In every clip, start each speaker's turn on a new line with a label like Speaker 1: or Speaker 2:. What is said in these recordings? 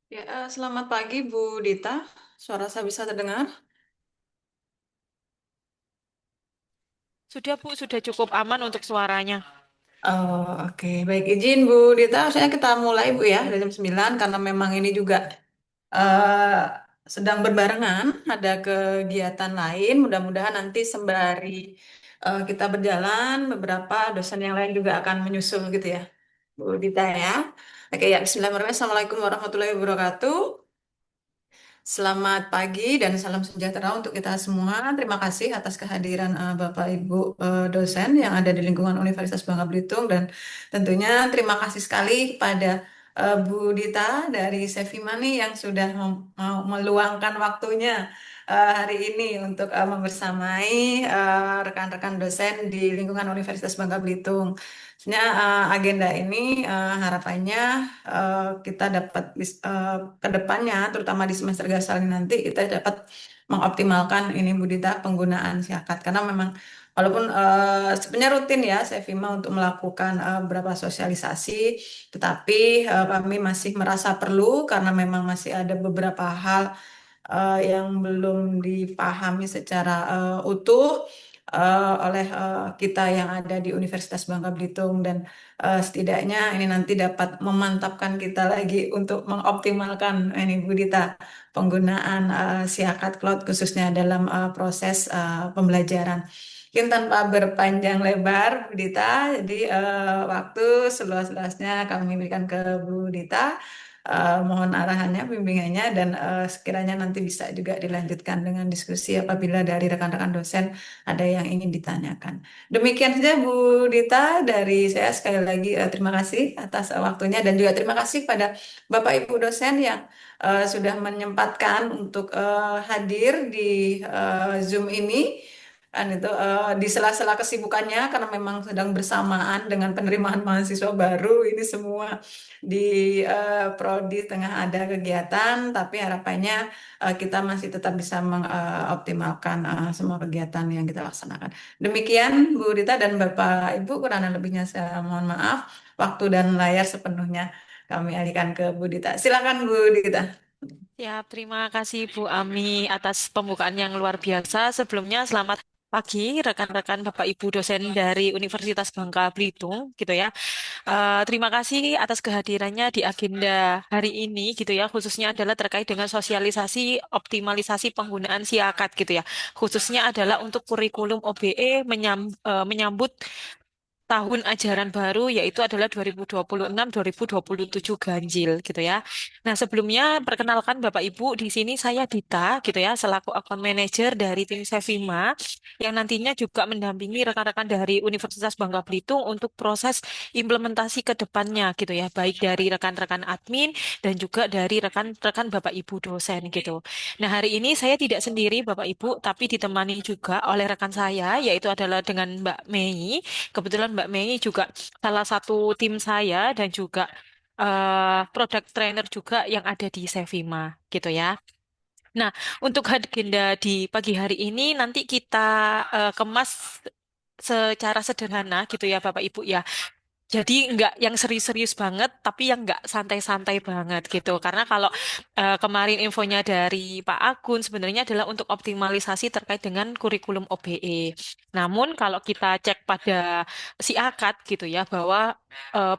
Speaker 1: Ya, selamat pagi Bu Dita. Suara saya bisa terdengar?
Speaker 2: Sudah Bu, sudah cukup aman untuk suaranya.
Speaker 1: Oh, oke. Baik, izin Bu Dita. Saya kita mulai Bu ya dari jam 9 karena memang ini juga eh, sedang berbarengan ada kegiatan lain. Mudah-mudahan nanti sembari kita berjalan beberapa dosen yang lain juga akan menyusul gitu ya. Bu Dita ya. Oke ya, Bismillahirrahmanirrahim. Assalamualaikum warahmatullahi wabarakatuh. Selamat pagi dan salam sejahtera untuk kita semua. Terima kasih atas kehadiran Bapak Ibu dosen yang ada di lingkungan Universitas Bangka Belitung dan tentunya terima kasih sekali kepada Bu Dita dari Sevimani yang sudah mau meluangkan waktunya hari ini untuk membersamai rekan-rekan dosen di lingkungan Universitas Bangka Belitung. Sebenarnya agenda ini harapannya kita dapat ke depannya, terutama di semester gasal ini nanti kita dapat mengoptimalkan ini Budita penggunaan siakat karena memang walaupun sebenarnya rutin ya Sevima untuk melakukan beberapa sosialisasi, tetapi kami masih merasa perlu karena memang masih ada beberapa hal yang belum dipahami secara utuh oleh kita yang ada di Universitas Bangka Belitung dan setidaknya ini nanti dapat memantapkan kita lagi untuk mengoptimalkan ini Bu Dita penggunaan Siakat Cloud khususnya dalam proses pembelajaran. Mungkin tanpa berpanjang lebar, Bu Dita, jadi waktu seluas-luasnya kami berikan ke Bu Dita. Mohon arahannya, bimbingannya, dan sekiranya nanti bisa juga dilanjutkan dengan diskusi apabila dari rekan-rekan dosen ada yang ingin ditanyakan. Demikian saja Bu Dita dari saya sekali lagi terima kasih atas waktunya dan juga terima kasih pada Bapak Ibu dosen yang sudah menyempatkan untuk hadir di Zoom ini. Dan itu di sela-sela kesibukannya karena memang sedang bersamaan dengan penerimaan mahasiswa baru ini semua di prodi tengah ada kegiatan, tapi harapannya kita masih tetap bisa mengoptimalkan semua kegiatan yang kita laksanakan. Demikian Bu Dita dan Bapak Ibu, kurang lebihnya saya mohon maaf. Waktu dan layar sepenuhnya kami alihkan ke Bu Dita. Silakan Bu Dita.
Speaker 2: Ya, terima kasih Bu Ami atas pembukaan yang luar biasa. Sebelumnya selamat pagi rekan-rekan Bapak Ibu dosen dari Universitas Bangka Belitung gitu ya. Terima kasih atas kehadirannya di agenda hari ini gitu ya, khususnya adalah terkait dengan sosialisasi optimalisasi penggunaan siakat gitu ya. Khususnya adalah untuk kurikulum OBE menyambut tahun ajaran baru yaitu adalah 2026-2027 ganjil gitu ya. Nah, sebelumnya perkenalkan Bapak Ibu, di sini saya Dita gitu ya, selaku account manager dari tim Sevima yang nantinya juga mendampingi rekan-rekan dari Universitas Bangka Belitung untuk proses implementasi ke depannya gitu ya, baik dari rekan-rekan admin dan juga dari rekan-rekan Bapak Ibu dosen gitu. Nah, hari ini saya tidak sendiri Bapak Ibu, tapi ditemani juga oleh rekan saya yaitu adalah dengan Mbak Mei. Kebetulan Mbak Mei juga salah satu tim saya dan juga product trainer juga yang ada di Sevima gitu ya. Nah, untuk agenda di pagi hari ini nanti kita kemas secara sederhana gitu ya Bapak Ibu ya. Jadi nggak yang serius-serius banget, tapi yang nggak santai-santai banget gitu. Karena kalau kemarin infonya dari Pak Agun sebenarnya adalah untuk optimalisasi terkait dengan kurikulum OBE. Namun kalau kita cek pada si Akad gitu ya, bahwa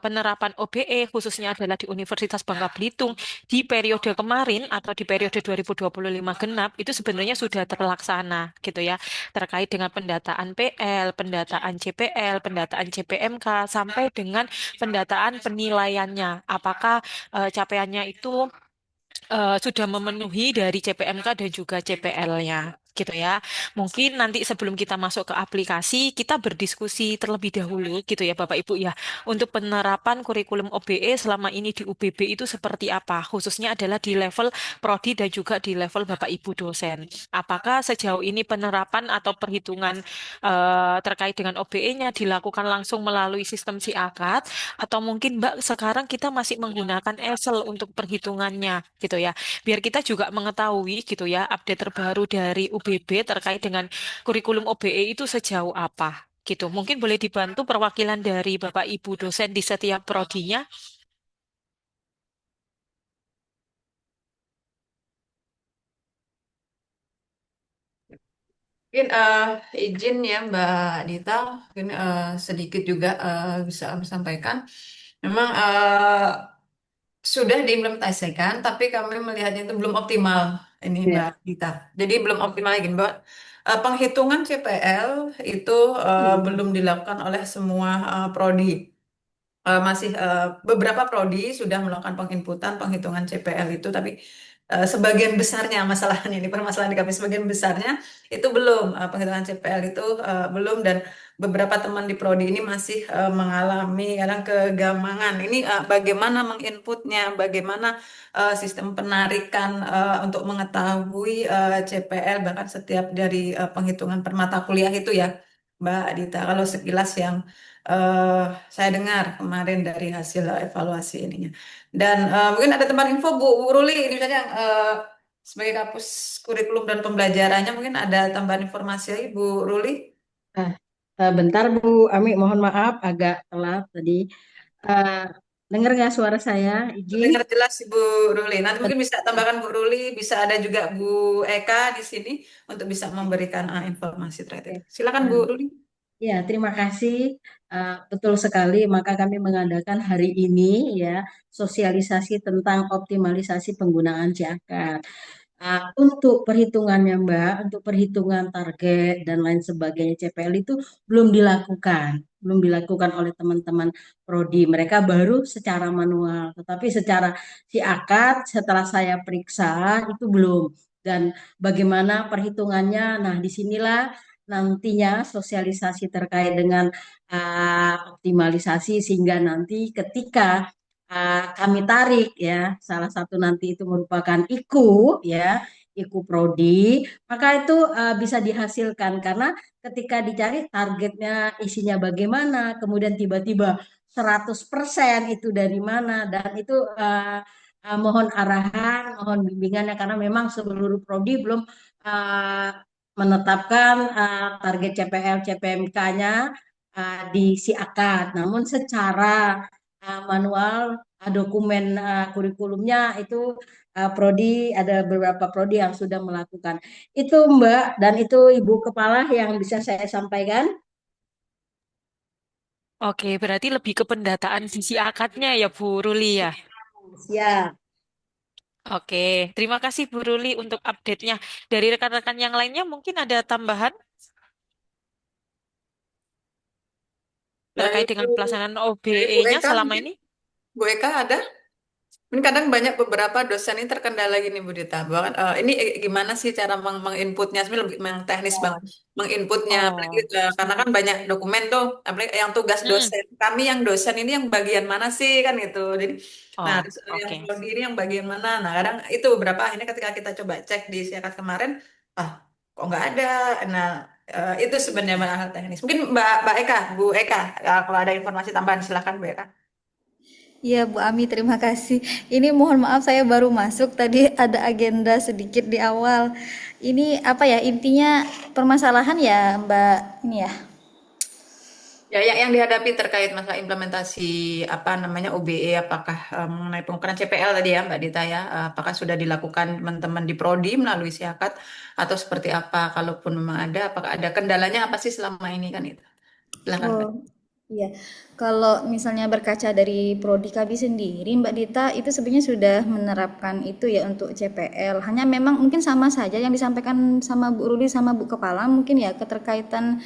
Speaker 2: penerapan OBE khususnya adalah di Universitas Bangka Belitung di periode kemarin atau di periode 2025 genap itu sebenarnya sudah terlaksana gitu ya terkait dengan pendataan PL, pendataan CPL, pendataan CPMK, sampai dengan pendataan penilaiannya. Apakah capaiannya itu sudah memenuhi dari CPMK dan juga CPL-nya. Gitu ya. Mungkin nanti sebelum kita masuk ke aplikasi, kita berdiskusi terlebih dahulu gitu ya Bapak Ibu ya. Untuk penerapan kurikulum OBE selama ini di UBB itu seperti apa? Khususnya adalah di level prodi dan juga di level Bapak Ibu dosen. Apakah sejauh ini penerapan atau perhitungan terkait dengan OBE-nya dilakukan langsung melalui sistem SIAKAT atau mungkin Mbak sekarang kita masih menggunakan Excel untuk perhitungannya gitu ya. Biar kita juga mengetahui gitu ya update terbaru dari UBB terkait dengan kurikulum OBE itu sejauh apa gitu. Mungkin boleh dibantu perwakilan dari Bapak Ibu dosen di setiap prodinya.
Speaker 1: Mungkin izin ya Mbak Dita, mungkin sedikit juga bisa aku sampaikan. Memang sudah diimplementasikan, tapi kami melihatnya itu belum optimal ini Mbak
Speaker 3: Ya.
Speaker 1: Dita. Jadi belum optimal lagi Mbak. Penghitungan CPL itu belum dilakukan oleh semua prodi. Masih beberapa prodi sudah melakukan penginputan penghitungan CPL itu, tapi sebagian besarnya masalahnya ini permasalahan di kami sebagian besarnya itu belum penghitungan CPL itu belum dan beberapa teman di prodi ini masih mengalami kadang kegamangan. Ini bagaimana menginputnya, bagaimana sistem penarikan untuk mengetahui CPL bahkan setiap dari penghitungan per mata kuliah itu ya, Mbak Dita. Kalau sekilas yang eh, saya dengar kemarin dari hasil evaluasi ininya. Dan mungkin ada tambahan info Bu Ruli ini misalnya sebagai kapus kurikulum dan pembelajarannya mungkin ada tambahan informasi lagi Bu Ruli.
Speaker 3: Nah, bentar Bu Ami, mohon maaf agak telat tadi. Eh, Dengar nggak suara saya? Izin.
Speaker 1: Dengar jelas Bu Ruli. Nanti mungkin bisa tambahkan Bu Ruli, bisa ada juga Bu Eka di sini untuk bisa memberikan informasi terkait
Speaker 3: Oke.
Speaker 1: itu. Silakan Bu
Speaker 3: Nah,
Speaker 1: Ruli.
Speaker 3: ya, terima kasih. Betul sekali, maka kami mengadakan hari ini ya sosialisasi tentang optimalisasi penggunaan CAKAR. Untuk perhitungannya Mbak, untuk perhitungan target dan lain sebagainya CPL itu belum dilakukan oleh teman-teman prodi. Mereka baru secara manual, tetapi secara si akad setelah saya periksa itu belum. Dan bagaimana perhitungannya? Nah, disinilah nantinya sosialisasi terkait dengan optimalisasi sehingga nanti ketika kami tarik ya salah satu nanti itu merupakan ya IKU Prodi maka itu bisa dihasilkan karena ketika dicari targetnya isinya bagaimana kemudian tiba-tiba 100% itu dari mana dan itu mohon arahan mohon bimbingannya karena memang seluruh prodi belum uh, menetapkan target CPL CPMK-nya di SIAKAD namun secara manual dokumen kurikulumnya itu prodi ada beberapa prodi yang sudah melakukan itu Mbak dan itu Ibu Kepala yang bisa saya sampaikan.
Speaker 2: Oke, berarti lebih ke pendataan sisi akadnya ya Bu Ruli ya.
Speaker 3: Siap.
Speaker 2: Oke, terima kasih Bu Ruli untuk update-nya. Dari rekan-rekan yang lainnya mungkin ada tambahan?
Speaker 1: Dari
Speaker 2: terkait dengan pelaksanaan
Speaker 1: Bu
Speaker 2: OBE-nya
Speaker 1: Eka
Speaker 2: selama
Speaker 1: mungkin,
Speaker 2: ini?
Speaker 1: Bu Eka ada? Ini kadang banyak beberapa dosen ini terkendala gini Bu Dita, bahwa ini gimana sih cara menginputnya, sebenarnya lebih teknis banget
Speaker 3: Ya.
Speaker 1: menginputnya, apalagi,
Speaker 3: Oh.
Speaker 1: karena kan banyak dokumen tuh, apalagi yang tugas
Speaker 2: Mm-mm.
Speaker 1: dosen. Kami yang dosen ini yang bagian mana sih kan gitu. Jadi, nah
Speaker 2: Oh,
Speaker 1: terus, yang
Speaker 2: oke.
Speaker 1: prodi ini yang bagian mana? Nah kadang itu beberapa akhirnya ketika kita coba cek di siakat kemarin, ah kok nggak ada. Nah itu sebenarnya hal teknis. Mungkin Mbak Eka, Bu Eka, kalau ada informasi tambahan silakan Bu Eka.
Speaker 4: Iya Bu Ami, terima kasih. Ini mohon maaf saya baru masuk, tadi ada agenda sedikit di awal. Ini apa ya, intinya permasalahan ya Mbak ini ya.
Speaker 1: Ya, yang dihadapi terkait masalah implementasi apa namanya OBE, apakah mengenai pengukuran CPL tadi ya Mbak Dita ya, apakah sudah dilakukan teman-teman di Prodi melalui Siakat atau seperti apa? Kalaupun memang ada, apakah ada kendalanya apa sih selama ini kan itu? Silakan Mbak.
Speaker 4: Oh iya, kalau misalnya berkaca dari Prodi kami sendiri Mbak Dita itu sebenarnya sudah menerapkan itu ya untuk CPL. Hanya memang mungkin sama saja yang disampaikan sama Bu Rudi sama Bu Kepala mungkin ya keterkaitan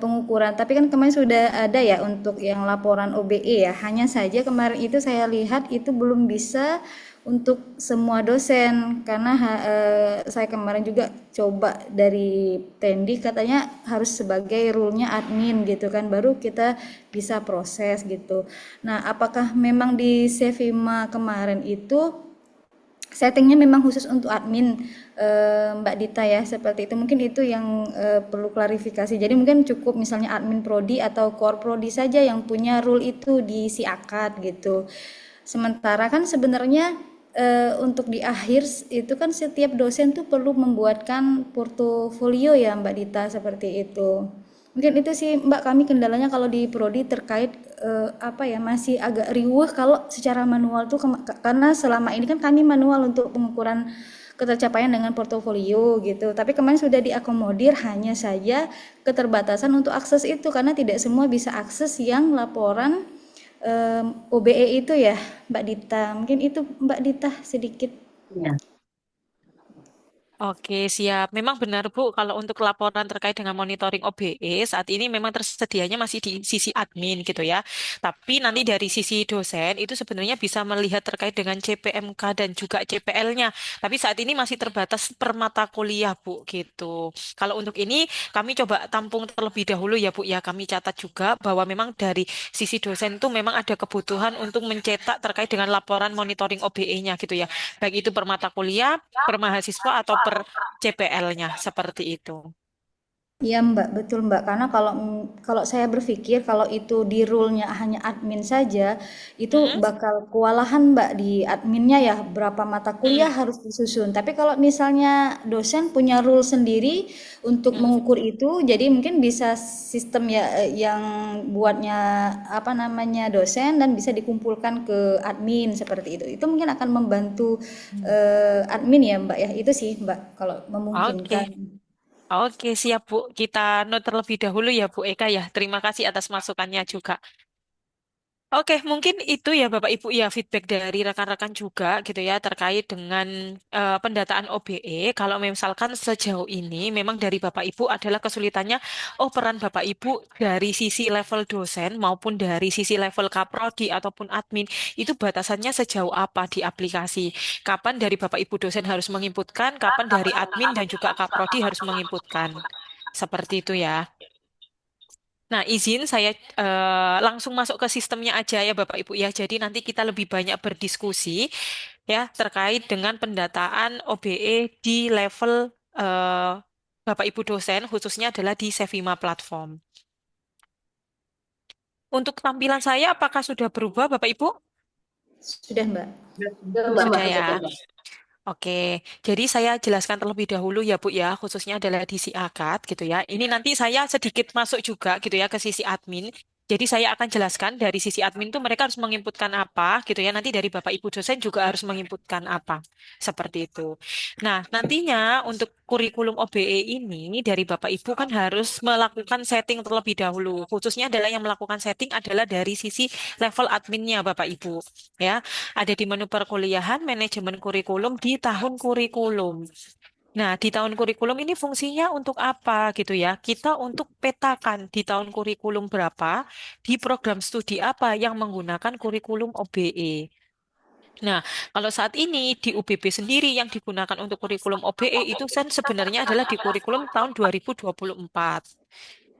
Speaker 4: pengukuran. Tapi kan kemarin sudah ada ya untuk yang laporan OBE ya. Hanya saja kemarin itu saya lihat itu belum bisa untuk semua dosen karena saya kemarin juga coba dari Tendi katanya harus sebagai rule-nya admin gitu kan baru kita bisa proses gitu. Nah, apakah memang di Sevima kemarin itu settingnya memang khusus untuk admin Mbak Dita ya seperti itu mungkin itu yang perlu klarifikasi jadi mungkin cukup misalnya admin prodi atau core prodi saja yang punya rule itu di si akad gitu sementara kan sebenarnya untuk di akhir itu kan setiap dosen tuh perlu membuatkan portofolio ya Mbak Dita seperti itu mungkin itu sih Mbak kami kendalanya kalau di prodi terkait apa ya masih agak riuh kalau secara manual tuh karena selama ini kan kami manual untuk pengukuran ketercapaian dengan portofolio gitu. Tapi kemarin sudah diakomodir hanya saja keterbatasan untuk akses itu karena tidak semua bisa akses yang laporan OBE itu ya Mbak Dita. Mungkin itu Mbak Dita sedikit.
Speaker 3: Ya.
Speaker 2: Oke, siap. Memang benar, Bu, kalau untuk laporan terkait dengan monitoring OBE, saat ini memang tersedianya masih di sisi admin gitu ya. Tapi nanti dari sisi dosen itu sebenarnya bisa melihat terkait dengan CPMK dan juga CPL-nya. Tapi saat ini masih terbatas per mata kuliah, Bu, gitu. Kalau untuk ini kami coba tampung terlebih dahulu ya, Bu, ya. Kami catat juga bahwa memang dari sisi dosen itu memang ada kebutuhan untuk mencetak terkait dengan laporan monitoring OBE-nya gitu ya. Baik itu per mata kuliah, per mahasiswa atau per CPL-nya seperti itu.
Speaker 4: Iya Mbak, betul Mbak. Karena kalau saya berpikir kalau itu di rule-nya hanya admin saja, itu
Speaker 2: Mm-mm,
Speaker 4: bakal kewalahan Mbak di adminnya ya, berapa mata kuliah
Speaker 2: mm-mm,
Speaker 4: harus disusun. Tapi kalau misalnya dosen punya rule sendiri untuk
Speaker 2: mm-mm.
Speaker 4: mengukur itu, jadi mungkin bisa sistem ya yang buatnya apa namanya dosen dan bisa dikumpulkan ke admin seperti itu. Itu mungkin akan membantu admin ya Mbak ya. Itu sih Mbak kalau memungkinkan.
Speaker 2: Oke, oke siap Bu. Kita note terlebih dahulu ya Bu Eka ya. Terima kasih atas masukannya juga. Oke, mungkin itu ya Bapak Ibu ya feedback dari rekan-rekan juga gitu ya terkait dengan pendataan OBE. Kalau misalkan sejauh ini memang dari Bapak Ibu adalah kesulitannya, oh peran Bapak Ibu dari sisi level dosen maupun dari sisi level kaprodi ataupun admin itu batasannya sejauh apa di aplikasi. Kapan dari Bapak Ibu dosen harus menginputkan, kapan dari admin dan juga kaprodi harus menginputkan. Seperti itu ya. Nah, izin saya langsung masuk ke sistemnya aja ya Bapak Ibu ya. Jadi nanti kita lebih banyak berdiskusi ya terkait dengan pendataan OBE di level eh, Bapak Ibu dosen khususnya adalah di Sevima platform. Untuk tampilan saya apakah sudah berubah Bapak Ibu?
Speaker 4: Sudah Mbak.
Speaker 3: Betul, Mbak.
Speaker 2: Sudah ya.
Speaker 3: Betul, Mbak.
Speaker 2: Oke, jadi saya jelaskan terlebih dahulu ya Bu ya, khususnya adalah di si akad gitu ya. Ini nanti saya sedikit masuk juga gitu ya ke sisi admin. Jadi saya akan jelaskan dari sisi admin itu mereka harus menginputkan apa gitu ya. Nanti dari Bapak Ibu dosen juga harus menginputkan apa. Seperti itu. Nah, nantinya untuk kurikulum OBE ini dari Bapak Ibu kan harus melakukan setting terlebih dahulu. Khususnya adalah yang melakukan setting adalah dari sisi level adminnya Bapak Ibu ya. Ada di menu perkuliahan, manajemen kurikulum di tahun kurikulum. Nah, di tahun kurikulum ini fungsinya untuk apa gitu ya? Kita untuk petakan di tahun kurikulum berapa, di program studi apa yang menggunakan kurikulum OBE. Nah, kalau saat ini di UBB sendiri yang digunakan untuk kurikulum OBE itu kan sebenarnya adalah di kurikulum tahun 2024.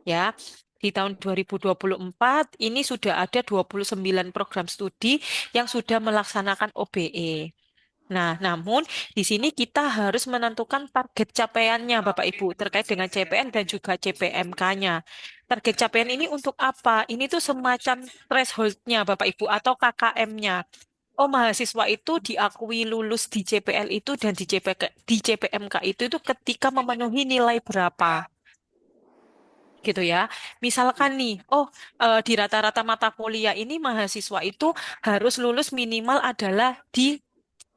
Speaker 2: Ya, di tahun 2024 ini sudah ada 29 program studi yang sudah melaksanakan OBE. Nah, namun di sini kita harus menentukan target capaiannya, Bapak Ibu, terkait dengan CPN dan juga CPMK-nya. Target capaian ini untuk apa? Ini tuh semacam threshold-nya, Bapak Ibu, atau KKM-nya. Oh, mahasiswa itu diakui lulus di CPL itu dan di CPMK itu ketika memenuhi nilai berapa, gitu ya. Misalkan nih, di rata-rata mata kuliah ini mahasiswa itu harus lulus minimal adalah di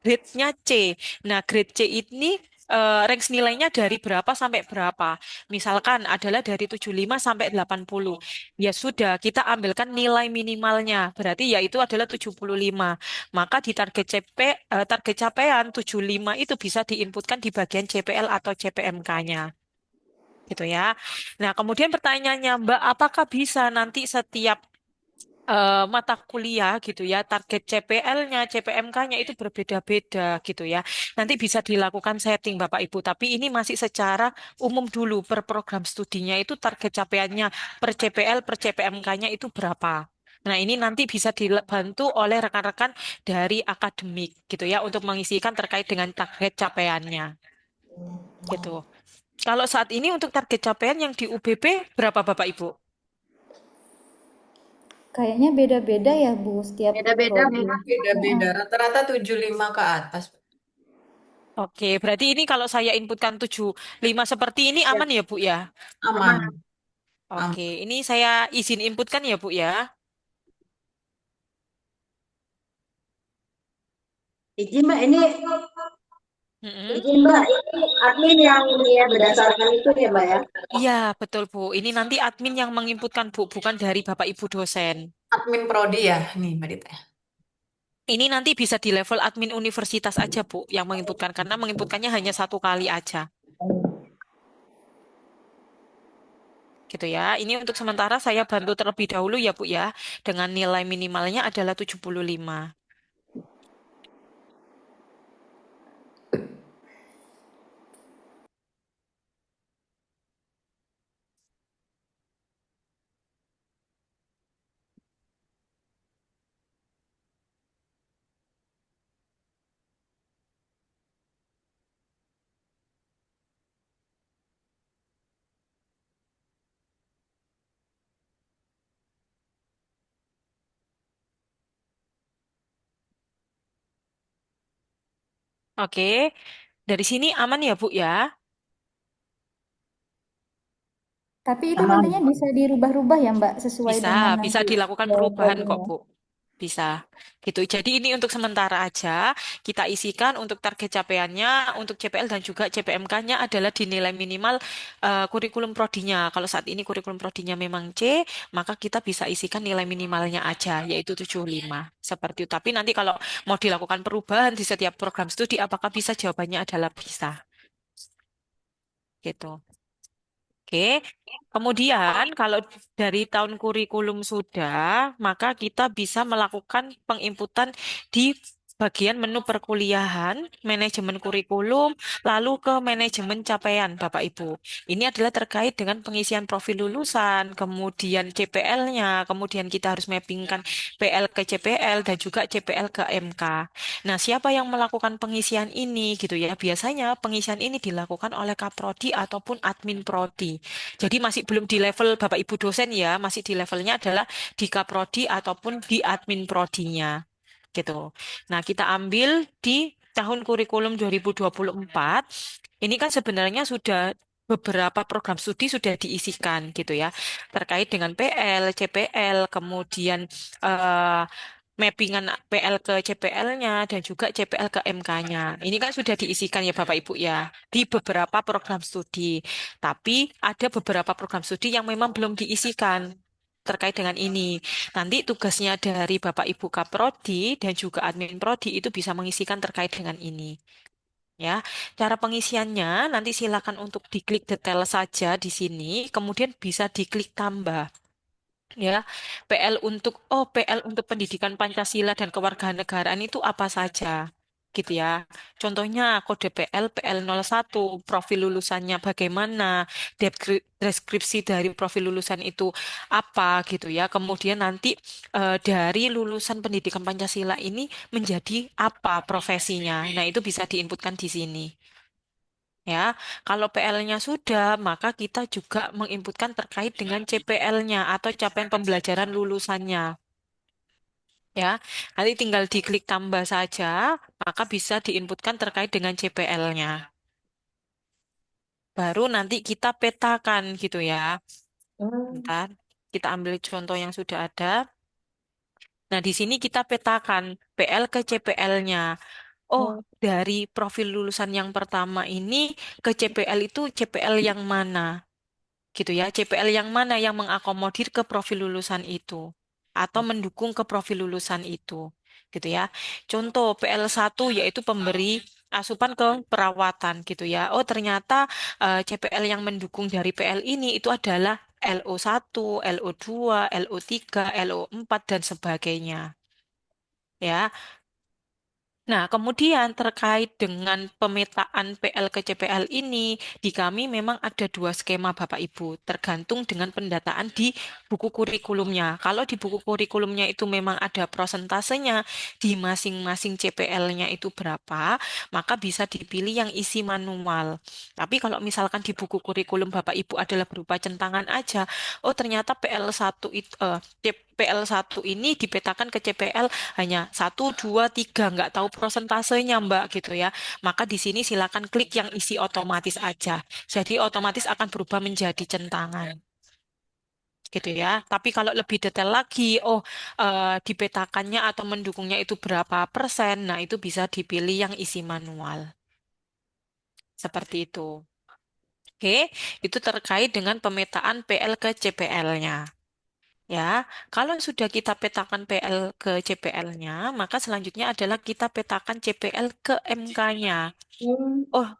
Speaker 2: grade-nya C. Nah, grade C ini range nilainya dari berapa sampai berapa. Misalkan adalah dari 75 sampai 80. Ya sudah, kita ambilkan nilai minimalnya. Berarti yaitu adalah 75. Maka di target capaian 75 itu bisa diinputkan di bagian CPL atau CPMK-nya. Gitu ya. Nah, kemudian pertanyaannya, Mbak, apakah bisa nanti setiap mata kuliah gitu ya, target CPL-nya, CPMK-nya itu berbeda-beda gitu ya. Nanti bisa dilakukan setting Bapak Ibu, tapi ini masih secara umum dulu per program studinya itu target capaiannya per CPL, per CPMK-nya itu berapa. Nah, ini nanti bisa dibantu oleh rekan-rekan dari akademik gitu ya untuk mengisikan terkait dengan target capaiannya gitu. Kalau saat ini untuk target capaian yang di UBP berapa Bapak Ibu?
Speaker 4: Kayaknya beda-beda ya Bu, setiap
Speaker 3: Beda-beda,
Speaker 4: prodi.
Speaker 3: Bu.
Speaker 4: Heeh.
Speaker 1: Beda-beda. Rata-rata 75 ke atas.
Speaker 2: Oke, berarti ini kalau saya inputkan 75 seperti ini
Speaker 3: Ya,
Speaker 2: aman ya, Bu ya?
Speaker 3: aman.
Speaker 1: Aman.
Speaker 2: Oke,
Speaker 1: Aman.
Speaker 2: ini saya izin inputkan ya, Bu ya.
Speaker 3: Izin Mbak,
Speaker 2: Mm-mm.
Speaker 3: izin Mbak, ini admin yang ini ya berdasarkan itu ya Mbak ya.
Speaker 2: Iya, betul, Bu. Ini nanti admin yang menginputkan, Bu, bukan dari Bapak Ibu dosen.
Speaker 1: Admin prodi ya, nih Mbak Dita.
Speaker 2: Ini nanti bisa di level admin universitas aja, Bu, yang menginputkan. Karena menginputkannya hanya satu kali aja. Gitu ya. Ini untuk sementara saya bantu terlebih dahulu ya, Bu ya. Dengan nilai minimalnya adalah 75. Oke, dari sini aman ya, Bu ya?
Speaker 4: Tapi itu nantinya
Speaker 3: Aman.
Speaker 4: bisa dirubah-rubah ya Mbak, sesuai
Speaker 2: Bisa,
Speaker 4: dengan
Speaker 2: bisa
Speaker 4: nanti
Speaker 2: dilakukan perubahan kok,
Speaker 4: jawabannya.
Speaker 2: Bu. Bisa. Gitu. Jadi ini untuk sementara aja kita isikan untuk target capaiannya untuk CPL dan juga CPMK-nya adalah di nilai minimal kurikulum prodinya. Kalau saat ini kurikulum prodinya memang C, maka kita bisa isikan nilai minimalnya aja yaitu 75. Seperti itu. Tapi nanti kalau mau dilakukan perubahan di setiap program studi apakah bisa? Jawabannya adalah bisa. Gitu. Oke, kemudian kalau dari tahun kurikulum sudah, maka kita bisa melakukan penginputan di bagian menu perkuliahan, manajemen kurikulum, lalu ke manajemen capaian, Bapak Ibu. Ini adalah terkait dengan pengisian profil lulusan, kemudian CPL-nya, kemudian kita harus mappingkan PL ke CPL dan juga CPL ke MK. Nah, siapa yang melakukan pengisian ini gitu ya? Biasanya pengisian ini dilakukan oleh Kaprodi ataupun admin prodi. Jadi masih belum di level Bapak Ibu dosen ya, masih di levelnya adalah di Kaprodi ataupun di admin prodinya gitu. Nah, kita ambil di tahun kurikulum 2024. Ini kan sebenarnya sudah beberapa program studi sudah diisikan gitu ya, terkait dengan PL, CPL, kemudian eh, mappingan PL ke CPL-nya dan juga CPL ke MK-nya. Ini kan sudah diisikan ya Bapak Ibu ya di beberapa program studi. Tapi ada beberapa program studi yang memang belum diisikan terkait dengan ini. Nanti tugasnya dari Bapak Ibu Kaprodi dan juga admin prodi itu bisa mengisikan terkait dengan ini. Ya, cara pengisiannya nanti silakan untuk diklik detail saja di sini, kemudian bisa diklik tambah. Ya, PL untuk pendidikan Pancasila dan kewarganegaraan itu apa saja, gitu ya. Contohnya kode PL 01, profil lulusannya bagaimana, deskripsi dari profil lulusan itu apa, gitu ya. Kemudian nanti dari lulusan pendidikan Pancasila ini menjadi apa profesinya. Nah, itu bisa diinputkan di sini. Ya, kalau PL-nya sudah, maka kita juga menginputkan terkait dengan CPL-nya atau capaian pembelajaran lulusannya. Ya, nanti tinggal diklik tambah saja, maka bisa diinputkan terkait dengan CPL-nya. Baru nanti kita petakan gitu ya.
Speaker 3: Hmm.
Speaker 2: Bentar, kita ambil contoh yang sudah ada. Nah, di sini kita petakan PL ke CPL-nya. Oh, dari profil lulusan yang pertama ini ke CPL itu CPL yang mana? Gitu ya. CPL yang mana yang mengakomodir ke profil lulusan itu atau mendukung ke profil lulusan itu. Gitu ya. Contoh PL 1 yaitu pemberi asupan ke perawatan gitu ya. Oh, ternyata CPL yang mendukung dari PL ini itu adalah LO1, LO2, LO3, LO4 dan sebagainya. Ya, nah, kemudian terkait dengan pemetaan PL ke CPL ini, di kami memang ada dua skema Bapak Ibu, tergantung dengan pendataan di buku kurikulumnya. Kalau di buku kurikulumnya itu memang ada prosentasenya di masing-masing CPL-nya itu berapa, maka bisa dipilih yang isi manual. Tapi kalau misalkan di buku kurikulum Bapak Ibu adalah berupa centangan aja, oh ternyata PL1 itu, PL1 ini dipetakan ke CPL hanya 1, 2, 3 nggak tahu prosentasenya Mbak gitu ya. Maka di sini silakan klik yang isi otomatis aja. Jadi otomatis akan berubah menjadi centangan gitu ya. Tapi kalau lebih detail lagi, oh dipetakannya atau mendukungnya itu berapa persen, nah itu bisa dipilih yang isi manual. Seperti itu. Oke, itu terkait dengan pemetaan PL ke CPL-nya. Ya, kalau sudah kita petakan PL ke CPL-nya, maka selanjutnya adalah kita petakan CPL ke MK-nya. Oh,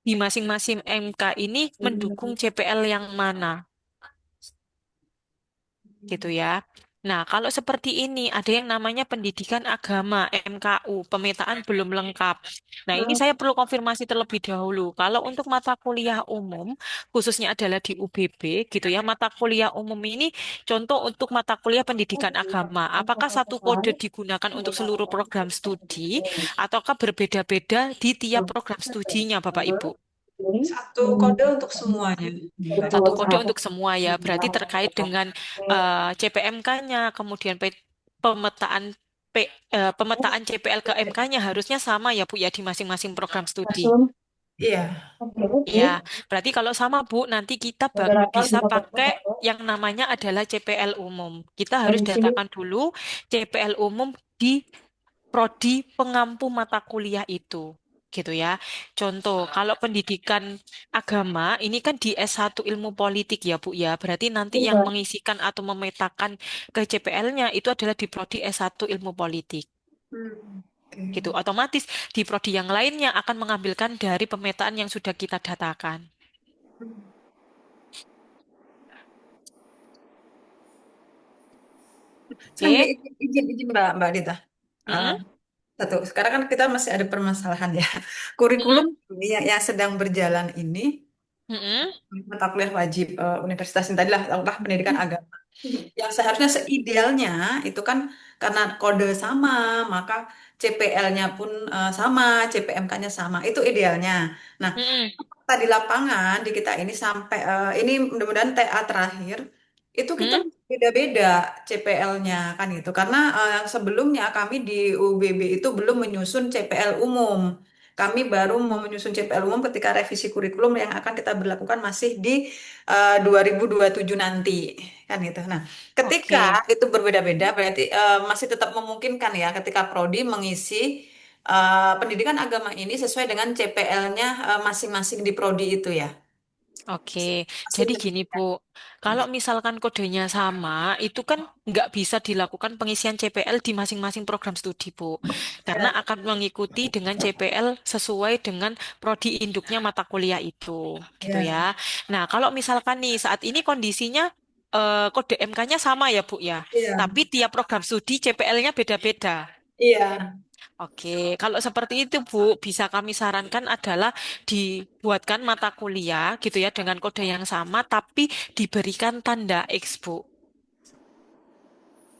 Speaker 2: di masing-masing MK ini mendukung CPL yang mana, gitu ya. Nah, kalau seperti ini ada yang namanya pendidikan agama MKU, pemetaan belum lengkap. Nah, ini saya perlu konfirmasi terlebih dahulu. Kalau untuk mata kuliah umum, khususnya adalah di UBB, gitu ya, mata kuliah umum ini contoh untuk mata kuliah pendidikan agama. Apakah satu kode digunakan untuk seluruh program studi, ataukah berbeda-beda di tiap program studinya, Bapak Ibu?
Speaker 1: Satu kode untuk semuanya, Mbak.
Speaker 2: Satu kode untuk semua ya, berarti terkait dengan CPMK-nya, kemudian pemetaan pemetaan CPL ke MK-nya harusnya sama ya Bu ya di masing-masing program studi.
Speaker 1: Iya.
Speaker 2: Ya, berarti kalau sama Bu, nanti kita bisa pakai yang namanya adalah CPL umum. Kita harus datakan dulu CPL umum di prodi pengampu mata kuliah itu. Gitu ya. Contoh, kalau pendidikan agama, ini kan di S1 ilmu politik ya Bu ya. Berarti nanti yang mengisikan atau memetakan ke CPL-nya itu adalah di prodi S1 ilmu politik.
Speaker 1: Oke.
Speaker 2: Gitu. Otomatis di prodi yang lainnya akan mengambilkan dari pemetaan yang sudah kita datakan.
Speaker 1: Sambil
Speaker 2: Oke?
Speaker 1: izin Mbak Dita. Eh,
Speaker 2: Mm-mm,
Speaker 1: Satu, sekarang kan kita masih ada permasalahan ya.
Speaker 2: mm-mm,
Speaker 1: Kurikulum ini yang sedang berjalan ini,
Speaker 2: mm-mm,
Speaker 1: mata kuliah wajib universitas ini tadilah lah pendidikan agama. Yang seharusnya seidealnya itu kan karena kode sama, maka CPL-nya pun sama, CPMK-nya sama. Itu idealnya. Nah,
Speaker 2: mm-mm.
Speaker 1: di lapangan di kita ini sampai ini mudah-mudahan TA terakhir itu kita
Speaker 2: Mm-mm.
Speaker 1: beda-beda CPL-nya kan gitu karena sebelumnya kami di UBB itu belum menyusun CPL umum. Kami baru mau menyusun CPL umum ketika revisi kurikulum yang akan kita berlakukan masih di 2027 nanti kan gitu. Nah, ketika
Speaker 2: Oke.
Speaker 1: itu berbeda-beda berarti masih tetap memungkinkan ya ketika prodi mengisi pendidikan agama ini sesuai dengan CPL-nya masing-masing di prodi itu ya.
Speaker 2: Oke,
Speaker 1: Masih
Speaker 2: jadi gini
Speaker 1: pendidikan.
Speaker 2: Bu, kalau misalkan kodenya sama, itu kan nggak bisa dilakukan pengisian CPL di masing-masing program studi Bu, karena
Speaker 1: Ya,
Speaker 2: akan mengikuti dengan CPL sesuai dengan prodi induknya mata kuliah itu, gitu
Speaker 1: ya,
Speaker 2: ya. Nah, kalau misalkan nih saat ini kondisinya kode MK-nya sama ya Bu ya,
Speaker 1: iya,
Speaker 2: tapi tiap program studi CPL-nya beda-beda.
Speaker 1: iya.
Speaker 2: Oke, kalau seperti itu Bu, bisa kami sarankan adalah dibuatkan mata kuliah gitu ya dengan kode yang sama, tapi diberikan tanda X Bu.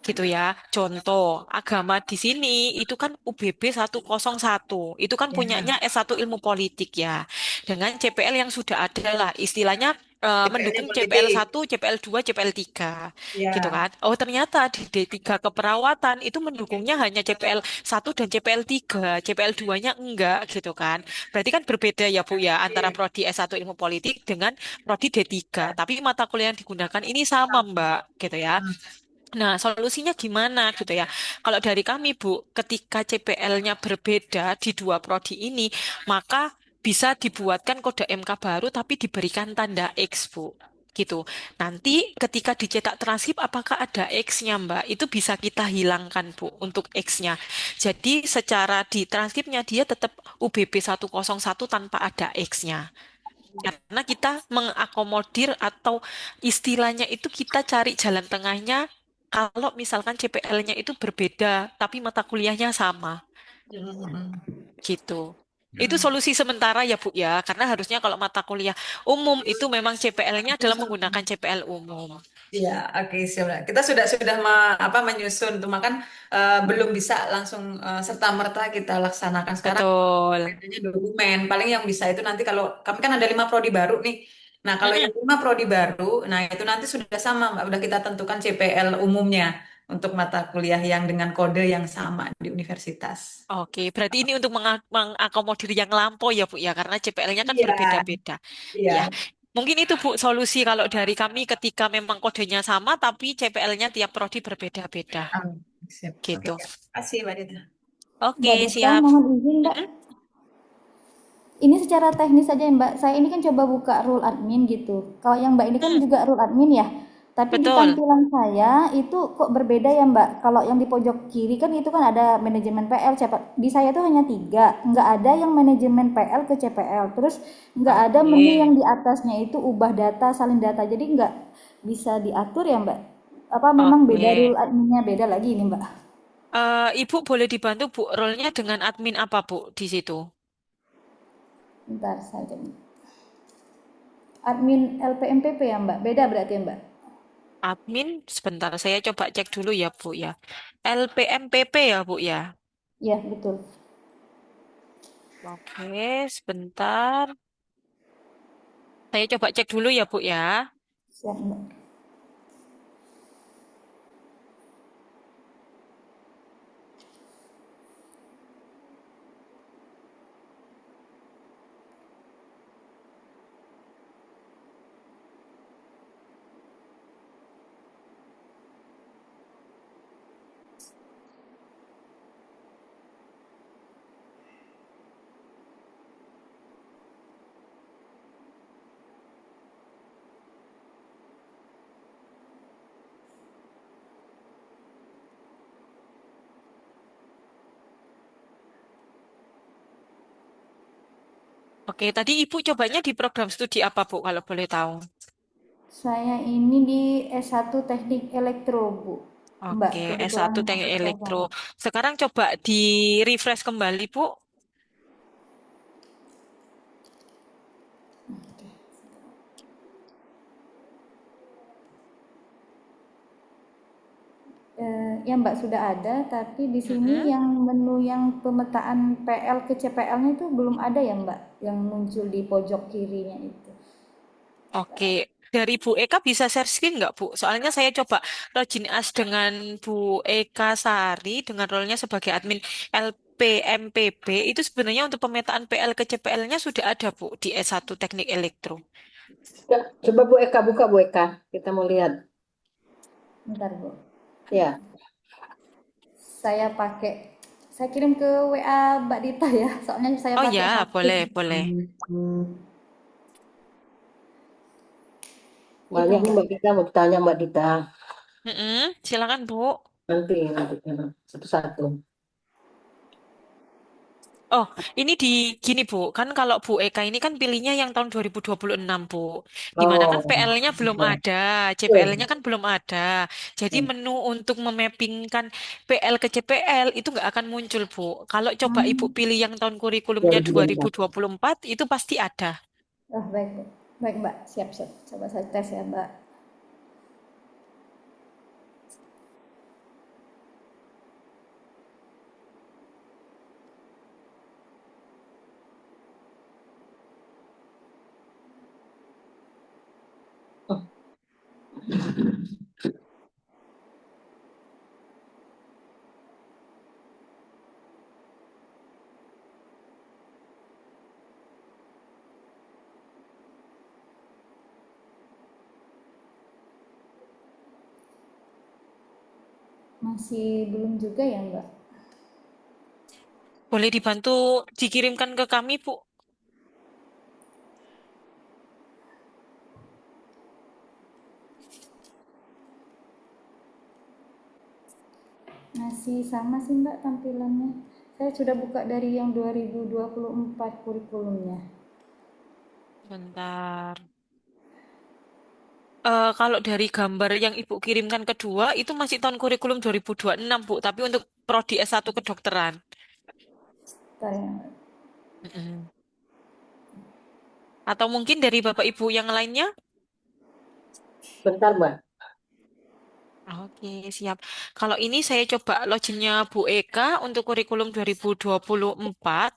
Speaker 2: Gitu ya. Contoh, agama di sini itu kan UBB 101. Itu kan
Speaker 1: Ya.
Speaker 2: punyanya S1 Ilmu Politik ya. Dengan CPL yang sudah ada lah, istilahnya
Speaker 1: CPL-nya
Speaker 2: mendukung CPL
Speaker 1: politik.
Speaker 2: 1, CPL 2, CPL 3. Gitu
Speaker 1: Ya,
Speaker 2: kan. Oh, ternyata di D3 keperawatan itu mendukungnya hanya CPL 1 dan CPL 3, CPL 2-nya enggak gitu kan. Berarti kan berbeda ya Bu ya antara
Speaker 1: iya.
Speaker 2: prodi S1 Ilmu Politik dengan prodi D3. Tapi mata kuliah yang digunakan ini sama Mbak gitu ya.
Speaker 1: Hmm.
Speaker 2: Nah, solusinya gimana gitu ya? Kalau dari kami, Bu, ketika CPL-nya berbeda di dua prodi ini, maka bisa dibuatkan kode MK baru tapi diberikan tanda X, Bu. Gitu. Nanti ketika dicetak transkrip apakah ada X-nya, Mbak? Itu bisa kita hilangkan, Bu, untuk X-nya. Jadi secara di transkripnya dia tetap UBB 101 tanpa ada X-nya. Karena kita mengakomodir atau istilahnya itu kita cari jalan tengahnya kalau misalkan CPL-nya itu berbeda, tapi mata kuliahnya sama,
Speaker 1: Hmm.
Speaker 2: gitu. Itu solusi sementara ya Bu ya, karena harusnya kalau mata kuliah umum itu memang CPL-nya adalah menggunakan CPL umum.
Speaker 1: Iya, oke siap. Kita sudah menyusun tuh, makan belum bisa langsung serta merta kita laksanakan sekarang.
Speaker 2: Betul.
Speaker 1: Adanya dokumen. Paling yang bisa itu nanti kalau kami kan ada 5 prodi baru nih. Nah, kalau yang
Speaker 2: Mm-mm.
Speaker 1: 5 prodi baru, nah itu nanti sudah sama, Mbak. Udah kita tentukan CPL umumnya untuk mata kuliah yang dengan kode yang sama di universitas.
Speaker 2: Oke, berarti ini untuk mengakomodir yang lampau ya Bu ya, karena CPL-nya kan
Speaker 1: Iya,
Speaker 2: berbeda-beda. Ya,
Speaker 1: iya.
Speaker 2: mungkin itu Bu solusi kalau dari kami ketika memang kodenya sama tapi CPL-nya tiap prodi berbeda-beda.
Speaker 1: Siap. Oke,
Speaker 2: Gitu.
Speaker 1: ya. Kasih, Mbak Dita.
Speaker 2: Oke,
Speaker 4: Mbak Dita,
Speaker 2: siap.
Speaker 4: mohon izin Mbak.
Speaker 2: Mm-mm.
Speaker 4: Ini secara teknis saja ya Mbak. Saya ini kan coba buka rule admin gitu. Kalau yang Mbak ini kan
Speaker 2: Hmm,
Speaker 4: juga rule admin ya. Tapi di
Speaker 2: betul.
Speaker 4: tampilan saya itu kok berbeda ya Mbak. Kalau yang di pojok kiri kan itu kan ada manajemen PL. Di saya tuh hanya tiga. Nggak ada yang manajemen PL ke CPL. Terus nggak ada menu yang
Speaker 2: Oke.
Speaker 4: di atasnya itu ubah data, salin data. Jadi nggak bisa diatur ya Mbak. Apa memang beda
Speaker 2: Oke.
Speaker 4: rule adminnya beda lagi ini Mbak?
Speaker 2: Ibu boleh dibantu Bu, role-nya dengan admin apa Bu di situ?
Speaker 4: Bentar saja. Admin LPMPP ya Mbak. Beda berarti ya Mbak.
Speaker 2: Admin, sebentar saya coba cek dulu ya Bu ya. LPMPP ya Bu ya.
Speaker 4: Ya betul.
Speaker 2: Oke, sebentar. Saya coba cek dulu ya Bu ya.
Speaker 4: Siap Mbak.
Speaker 2: Oke, tadi Ibu cobanya di program studi apa Bu kalau boleh tahu?
Speaker 4: Saya ini di S1 Teknik Elektro, Bu. Mbak,
Speaker 2: Oke,
Speaker 4: kebetulan
Speaker 2: S1 Teknik
Speaker 4: mahasiswa
Speaker 2: Elektro.
Speaker 4: saya.
Speaker 2: Sekarang coba di refresh kembali Bu.
Speaker 4: Ya Mbak sudah ada, tapi di sini
Speaker 2: Mm-mm.
Speaker 4: yang menu yang pemetaan PL ke CPL-nya itu belum ada ya Mbak, yang muncul di pojok kirinya itu.
Speaker 2: Oke, dari Bu Eka bisa share screen nggak Bu? Soalnya saya coba login as dengan Bu Eka Sari dengan role-nya sebagai admin LPMPB itu sebenarnya untuk pemetaan PL ke CPL-nya sudah ada Bu di S1 Teknik Elektro.
Speaker 3: Ya, coba Bu Eka buka Bu Eka, kita mau lihat.
Speaker 4: Bentar Bu,
Speaker 3: Ya,
Speaker 4: saya kirim ke WA Mbak Dita ya, soalnya saya
Speaker 2: Oh
Speaker 4: pakai
Speaker 2: ya,
Speaker 4: HP.
Speaker 2: boleh, boleh.
Speaker 3: Banyak nih
Speaker 4: Mbak.
Speaker 3: Mbak Dita, mau ditanya Mbak Dita.
Speaker 2: Silakan Bu.
Speaker 3: Nanti satu-satu.
Speaker 2: Oh, ini di gini Bu, kan kalau Bu Eka ini kan pilihnya yang tahun 2026 Bu. Dimana kan
Speaker 3: Oh,
Speaker 2: PL-nya belum
Speaker 3: ya.
Speaker 2: ada, CPL-nya
Speaker 3: Oke.
Speaker 2: kan belum ada. Jadi menu untuk memappingkan PL ke CPL itu nggak akan muncul Bu. Kalau coba Ibu
Speaker 4: Hmm.
Speaker 2: pilih yang tahun kurikulumnya
Speaker 3: 2024.
Speaker 2: 2024 itu pasti ada.
Speaker 4: Oh, baik, Bu. Baik, Mbak. Siap, siap. Coba saya tes ya, Mbak. Masih belum juga ya, Mbak?
Speaker 2: Boleh dibantu dikirimkan ke kami Bu.
Speaker 4: Masih sama sih, Mbak, tampilannya. Saya sudah buka dari yang 2024 kurikulumnya.
Speaker 2: Bentar. Kalau dari gambar yang Ibu kirimkan kedua, itu masih tahun kurikulum 2026, Bu. Tapi untuk prodi S1 kedokteran.
Speaker 4: Bentar ya, Mbak.
Speaker 2: Mm-mm. Atau mungkin dari Bapak Ibu yang lainnya?
Speaker 3: Bentar Mbak.
Speaker 2: Oke, siap. Kalau ini saya coba loginnya Bu Eka untuk kurikulum 2024.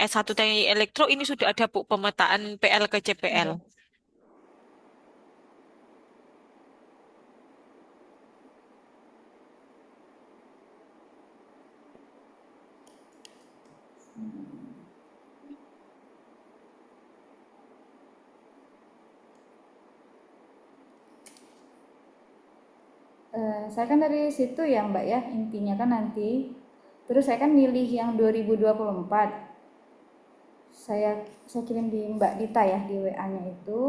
Speaker 2: S1 Teknik Elektro ini sudah ada, Bu, pemetaan PL ke CPL.
Speaker 4: Saya kan dari situ ya, Mbak ya. Intinya kan nanti. Terus saya kan milih yang 2024. Saya kirim di Mbak Dita ya di WA-nya itu.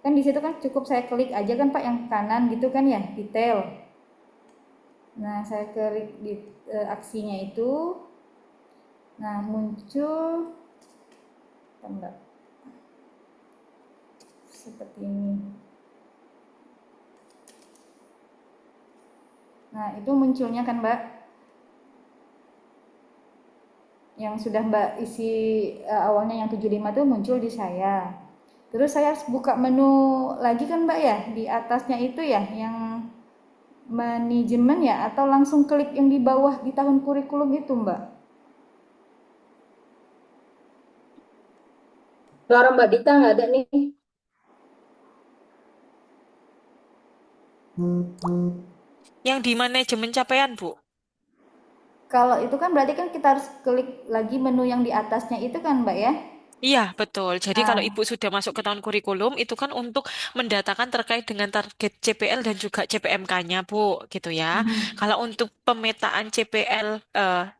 Speaker 4: Kan di situ kan cukup saya klik aja kan Pak yang kanan gitu kan ya, detail. Nah, saya klik di aksinya itu. Nah, muncul tanda seperti ini. Nah, itu munculnya kan Mbak, yang sudah Mbak isi awalnya yang 75 itu muncul di saya. Terus saya harus buka menu lagi kan Mbak ya, di atasnya itu ya yang manajemen ya, atau langsung klik yang di bawah di tahun kurikulum itu Mbak.
Speaker 3: Suara Mbak Dita nggak ada nih.
Speaker 2: Yang di manajemen capaian, Bu.
Speaker 4: Kalau itu kan berarti kan kita harus klik lagi menu yang di atasnya itu kan Mbak ya.
Speaker 2: Iya, betul. Jadi kalau
Speaker 4: Nah,
Speaker 2: Ibu sudah masuk ke tahun kurikulum, itu kan untuk mendatakan terkait dengan target CPL dan juga CPMK-nya, Bu, gitu ya. Kalau untuk pemetaan CPL,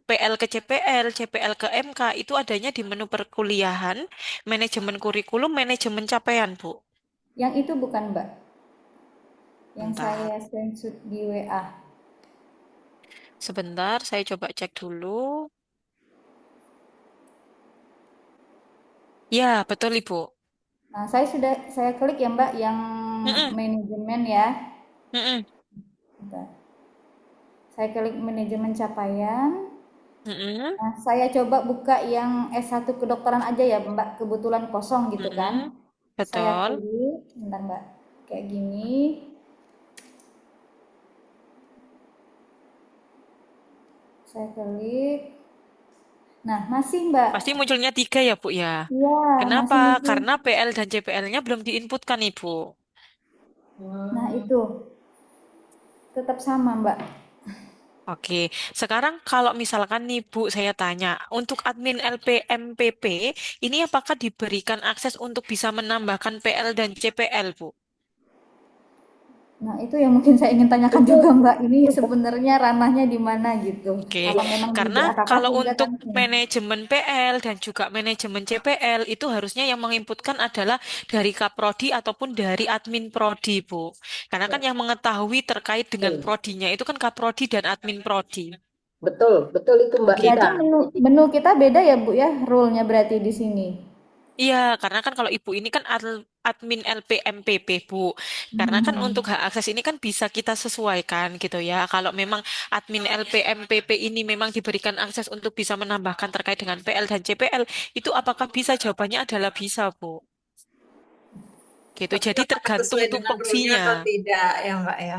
Speaker 2: PL ke CPL, CPL ke MK, itu adanya di menu perkuliahan, manajemen kurikulum, manajemen capaian, Bu.
Speaker 4: yang itu bukan Mbak, yang
Speaker 2: Bentar,
Speaker 4: saya screenshot di WA.
Speaker 2: sebentar, saya coba cek dulu. Ya, betul, Ibu.
Speaker 4: Nah, saya klik ya Mbak yang
Speaker 2: Mm-mm,
Speaker 4: manajemen ya.
Speaker 2: mm-mm,
Speaker 4: Bentar. Saya klik manajemen capaian.
Speaker 2: mm-mm,
Speaker 4: Nah, saya coba buka yang S1 kedokteran aja ya Mbak, kebetulan kosong gitu kan.
Speaker 2: mm-mm.
Speaker 4: Saya
Speaker 2: Betul.
Speaker 4: klik, bentar Mbak, kayak gini. Saya klik. Nah, masih Mbak.
Speaker 2: Pasti munculnya tiga ya, Bu, ya.
Speaker 4: Iya,
Speaker 2: Kenapa?
Speaker 4: masih muncul.
Speaker 2: Karena PL dan CPL-nya belum diinputkan, Ibu.
Speaker 4: Nah,
Speaker 3: Hmm,
Speaker 4: itu tetap sama Mbak.
Speaker 2: Oke, sekarang kalau misalkan nih Bu, saya tanya, untuk admin LPMPP, ini apakah diberikan akses untuk bisa menambahkan PL dan CPL, Bu?
Speaker 4: Nah, itu yang mungkin saya ingin tanyakan
Speaker 3: Itu
Speaker 4: juga Mbak, ini sebenarnya ranahnya di mana gitu?
Speaker 2: Oke,
Speaker 4: Apa memang di
Speaker 2: karena
Speaker 4: BAKK
Speaker 2: kalau
Speaker 4: saja
Speaker 2: untuk
Speaker 4: kan? Ya.
Speaker 2: manajemen PL dan juga manajemen CPL itu harusnya yang menginputkan adalah dari Kaprodi ataupun dari admin Prodi, Bu. Karena kan yang mengetahui terkait dengan
Speaker 3: betul,
Speaker 2: prodinya itu kan Kaprodi dan admin Prodi.
Speaker 3: betul, betul itu Mbak
Speaker 2: Gitu.
Speaker 4: Berarti
Speaker 3: Dita. Jadi,
Speaker 4: menu kita beda ya Bu ya, rule-nya berarti di sini.
Speaker 2: Iya, karena kan kalau Ibu ini kan admin LPMPP, Bu. Karena kan untuk
Speaker 4: Mhm.
Speaker 2: hak akses ini kan bisa kita sesuaikan gitu ya. Kalau memang admin LPMPP ini memang diberikan akses untuk bisa menambahkan terkait dengan PL dan CPL, itu apakah bisa? Jawabannya adalah bisa, Bu. Gitu.
Speaker 1: Tapi
Speaker 2: Jadi
Speaker 1: apakah
Speaker 2: tergantung
Speaker 1: sesuai dengan rule-nya
Speaker 2: tupoksinya.
Speaker 1: atau tidak ya Mbak ya?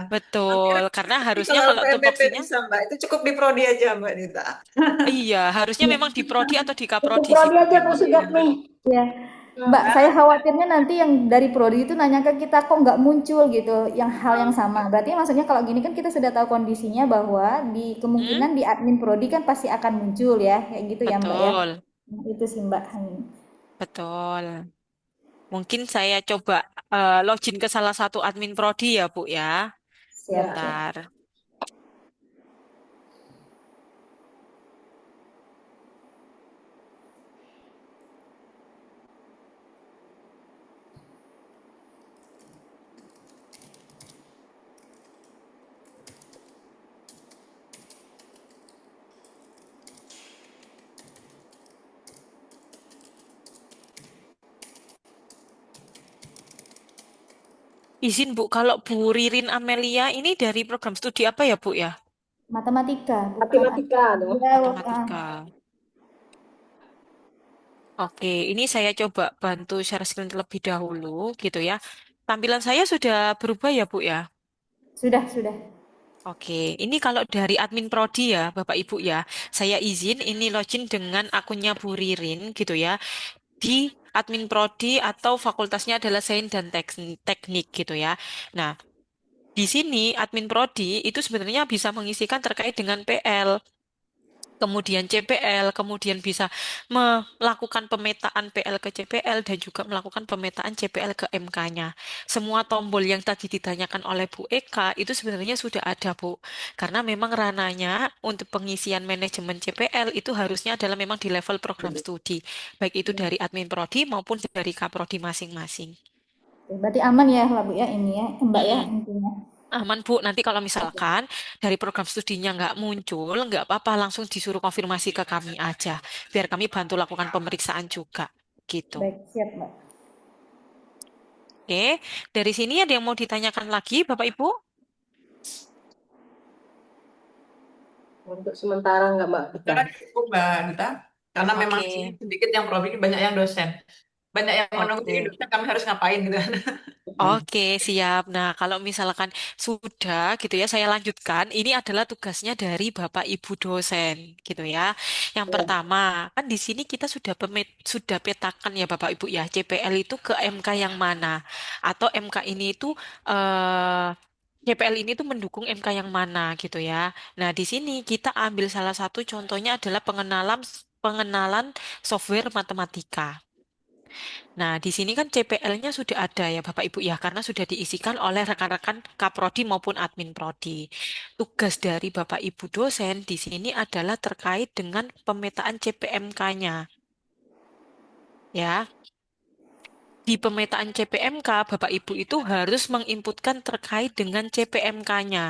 Speaker 1: Nanti
Speaker 2: Betul. Karena
Speaker 1: tapi
Speaker 2: harusnya
Speaker 1: kalau
Speaker 2: kalau
Speaker 1: LPMPP
Speaker 2: tupoksinya,
Speaker 1: bisa Mbak, itu cukup di prodi aja Mbak Dita.
Speaker 2: iya, harusnya
Speaker 3: ya,
Speaker 2: memang di Prodi atau di
Speaker 3: cukup
Speaker 2: Kaprodi sih,
Speaker 3: prodi
Speaker 2: Bu,
Speaker 3: aja Bu
Speaker 2: memang.
Speaker 1: Iya.
Speaker 3: Sugap nih.
Speaker 4: Ya, Mbak, saya khawatirnya nanti yang dari prodi itu nanya ke kita kok nggak muncul gitu, yang hal yang sama. Berarti maksudnya kalau gini kan kita sudah tahu kondisinya bahwa di
Speaker 2: Hmm?
Speaker 4: kemungkinan di admin prodi kan pasti akan muncul ya, kayak gitu ya Mbak ya.
Speaker 2: Betul.
Speaker 4: Nah, itu sih Mbak.
Speaker 2: Betul. Mungkin saya coba login ke salah satu admin prodi ya, Bu ya.
Speaker 4: Siap,
Speaker 3: Ya,
Speaker 4: siap.
Speaker 2: Bentar. Izin, Bu, kalau Bu Ririn Amelia ini dari program studi apa ya, Bu ya?
Speaker 4: Matematika, bukan
Speaker 3: matematika tuh.
Speaker 4: dia
Speaker 2: Matematika. Oke, ini saya coba bantu share screen terlebih dahulu, gitu ya. Tampilan saya sudah berubah ya, Bu ya?
Speaker 4: sudah, sudah.
Speaker 2: Oke, ini kalau dari admin prodi ya, Bapak Ibu ya, saya izin ini login dengan akunnya Bu Ririn, gitu ya. Di admin prodi atau fakultasnya adalah Sains dan Teknik gitu ya. Nah, di sini admin prodi itu sebenarnya bisa mengisikan terkait dengan PL, kemudian CPL, kemudian bisa melakukan pemetaan PL ke CPL dan juga melakukan pemetaan CPL ke MK-nya. Semua tombol yang tadi ditanyakan oleh Bu Eka itu sebenarnya sudah ada, Bu. Karena memang rananya untuk pengisian manajemen CPL itu harusnya adalah memang di level program studi, baik itu dari admin prodi maupun dari kaprodi masing-masing.
Speaker 4: Berarti aman ya lah Bu ya ini ya, Mbak ya
Speaker 2: Mm-mm.
Speaker 4: intinya.
Speaker 2: Aman Bu, nanti kalau misalkan dari program studinya nggak muncul, nggak apa-apa, langsung disuruh konfirmasi ke kami aja, biar kami bantu lakukan pemeriksaan juga, gitu.
Speaker 4: Baik, siap Mbak.
Speaker 2: Oke, dari sini ada yang mau ditanyakan lagi, Bapak Ibu?
Speaker 3: Untuk sementara nggak Mbak Dita.
Speaker 1: Sekarang cukup Mbak Dita, karena memang
Speaker 2: Oke,
Speaker 1: sini sedikit yang prodi, banyak yang dosen. Banyak yang menunggu jadi
Speaker 2: oke.
Speaker 1: dosen kami harus ngapain gitu.
Speaker 2: Oke, siap. Nah, kalau misalkan sudah gitu ya, saya lanjutkan. Ini adalah tugasnya dari Bapak Ibu dosen, gitu ya. Yang
Speaker 3: Ya,
Speaker 2: pertama, kan di sini kita sudah petakan ya Bapak Ibu ya, CPL itu ke MK yang mana? Atau MK ini itu CPL ini tuh mendukung MK yang mana gitu ya. Nah, di sini kita ambil salah satu contohnya adalah pengenalan pengenalan software matematika. Nah, di sini kan CPL-nya sudah ada ya Bapak Ibu ya, karena sudah diisikan oleh rekan-rekan Kaprodi maupun admin Prodi. Tugas dari Bapak Ibu dosen di sini adalah terkait dengan pemetaan CPMK-nya. Ya, di pemetaan CPMK, Bapak Ibu itu harus menginputkan terkait dengan CPMK-nya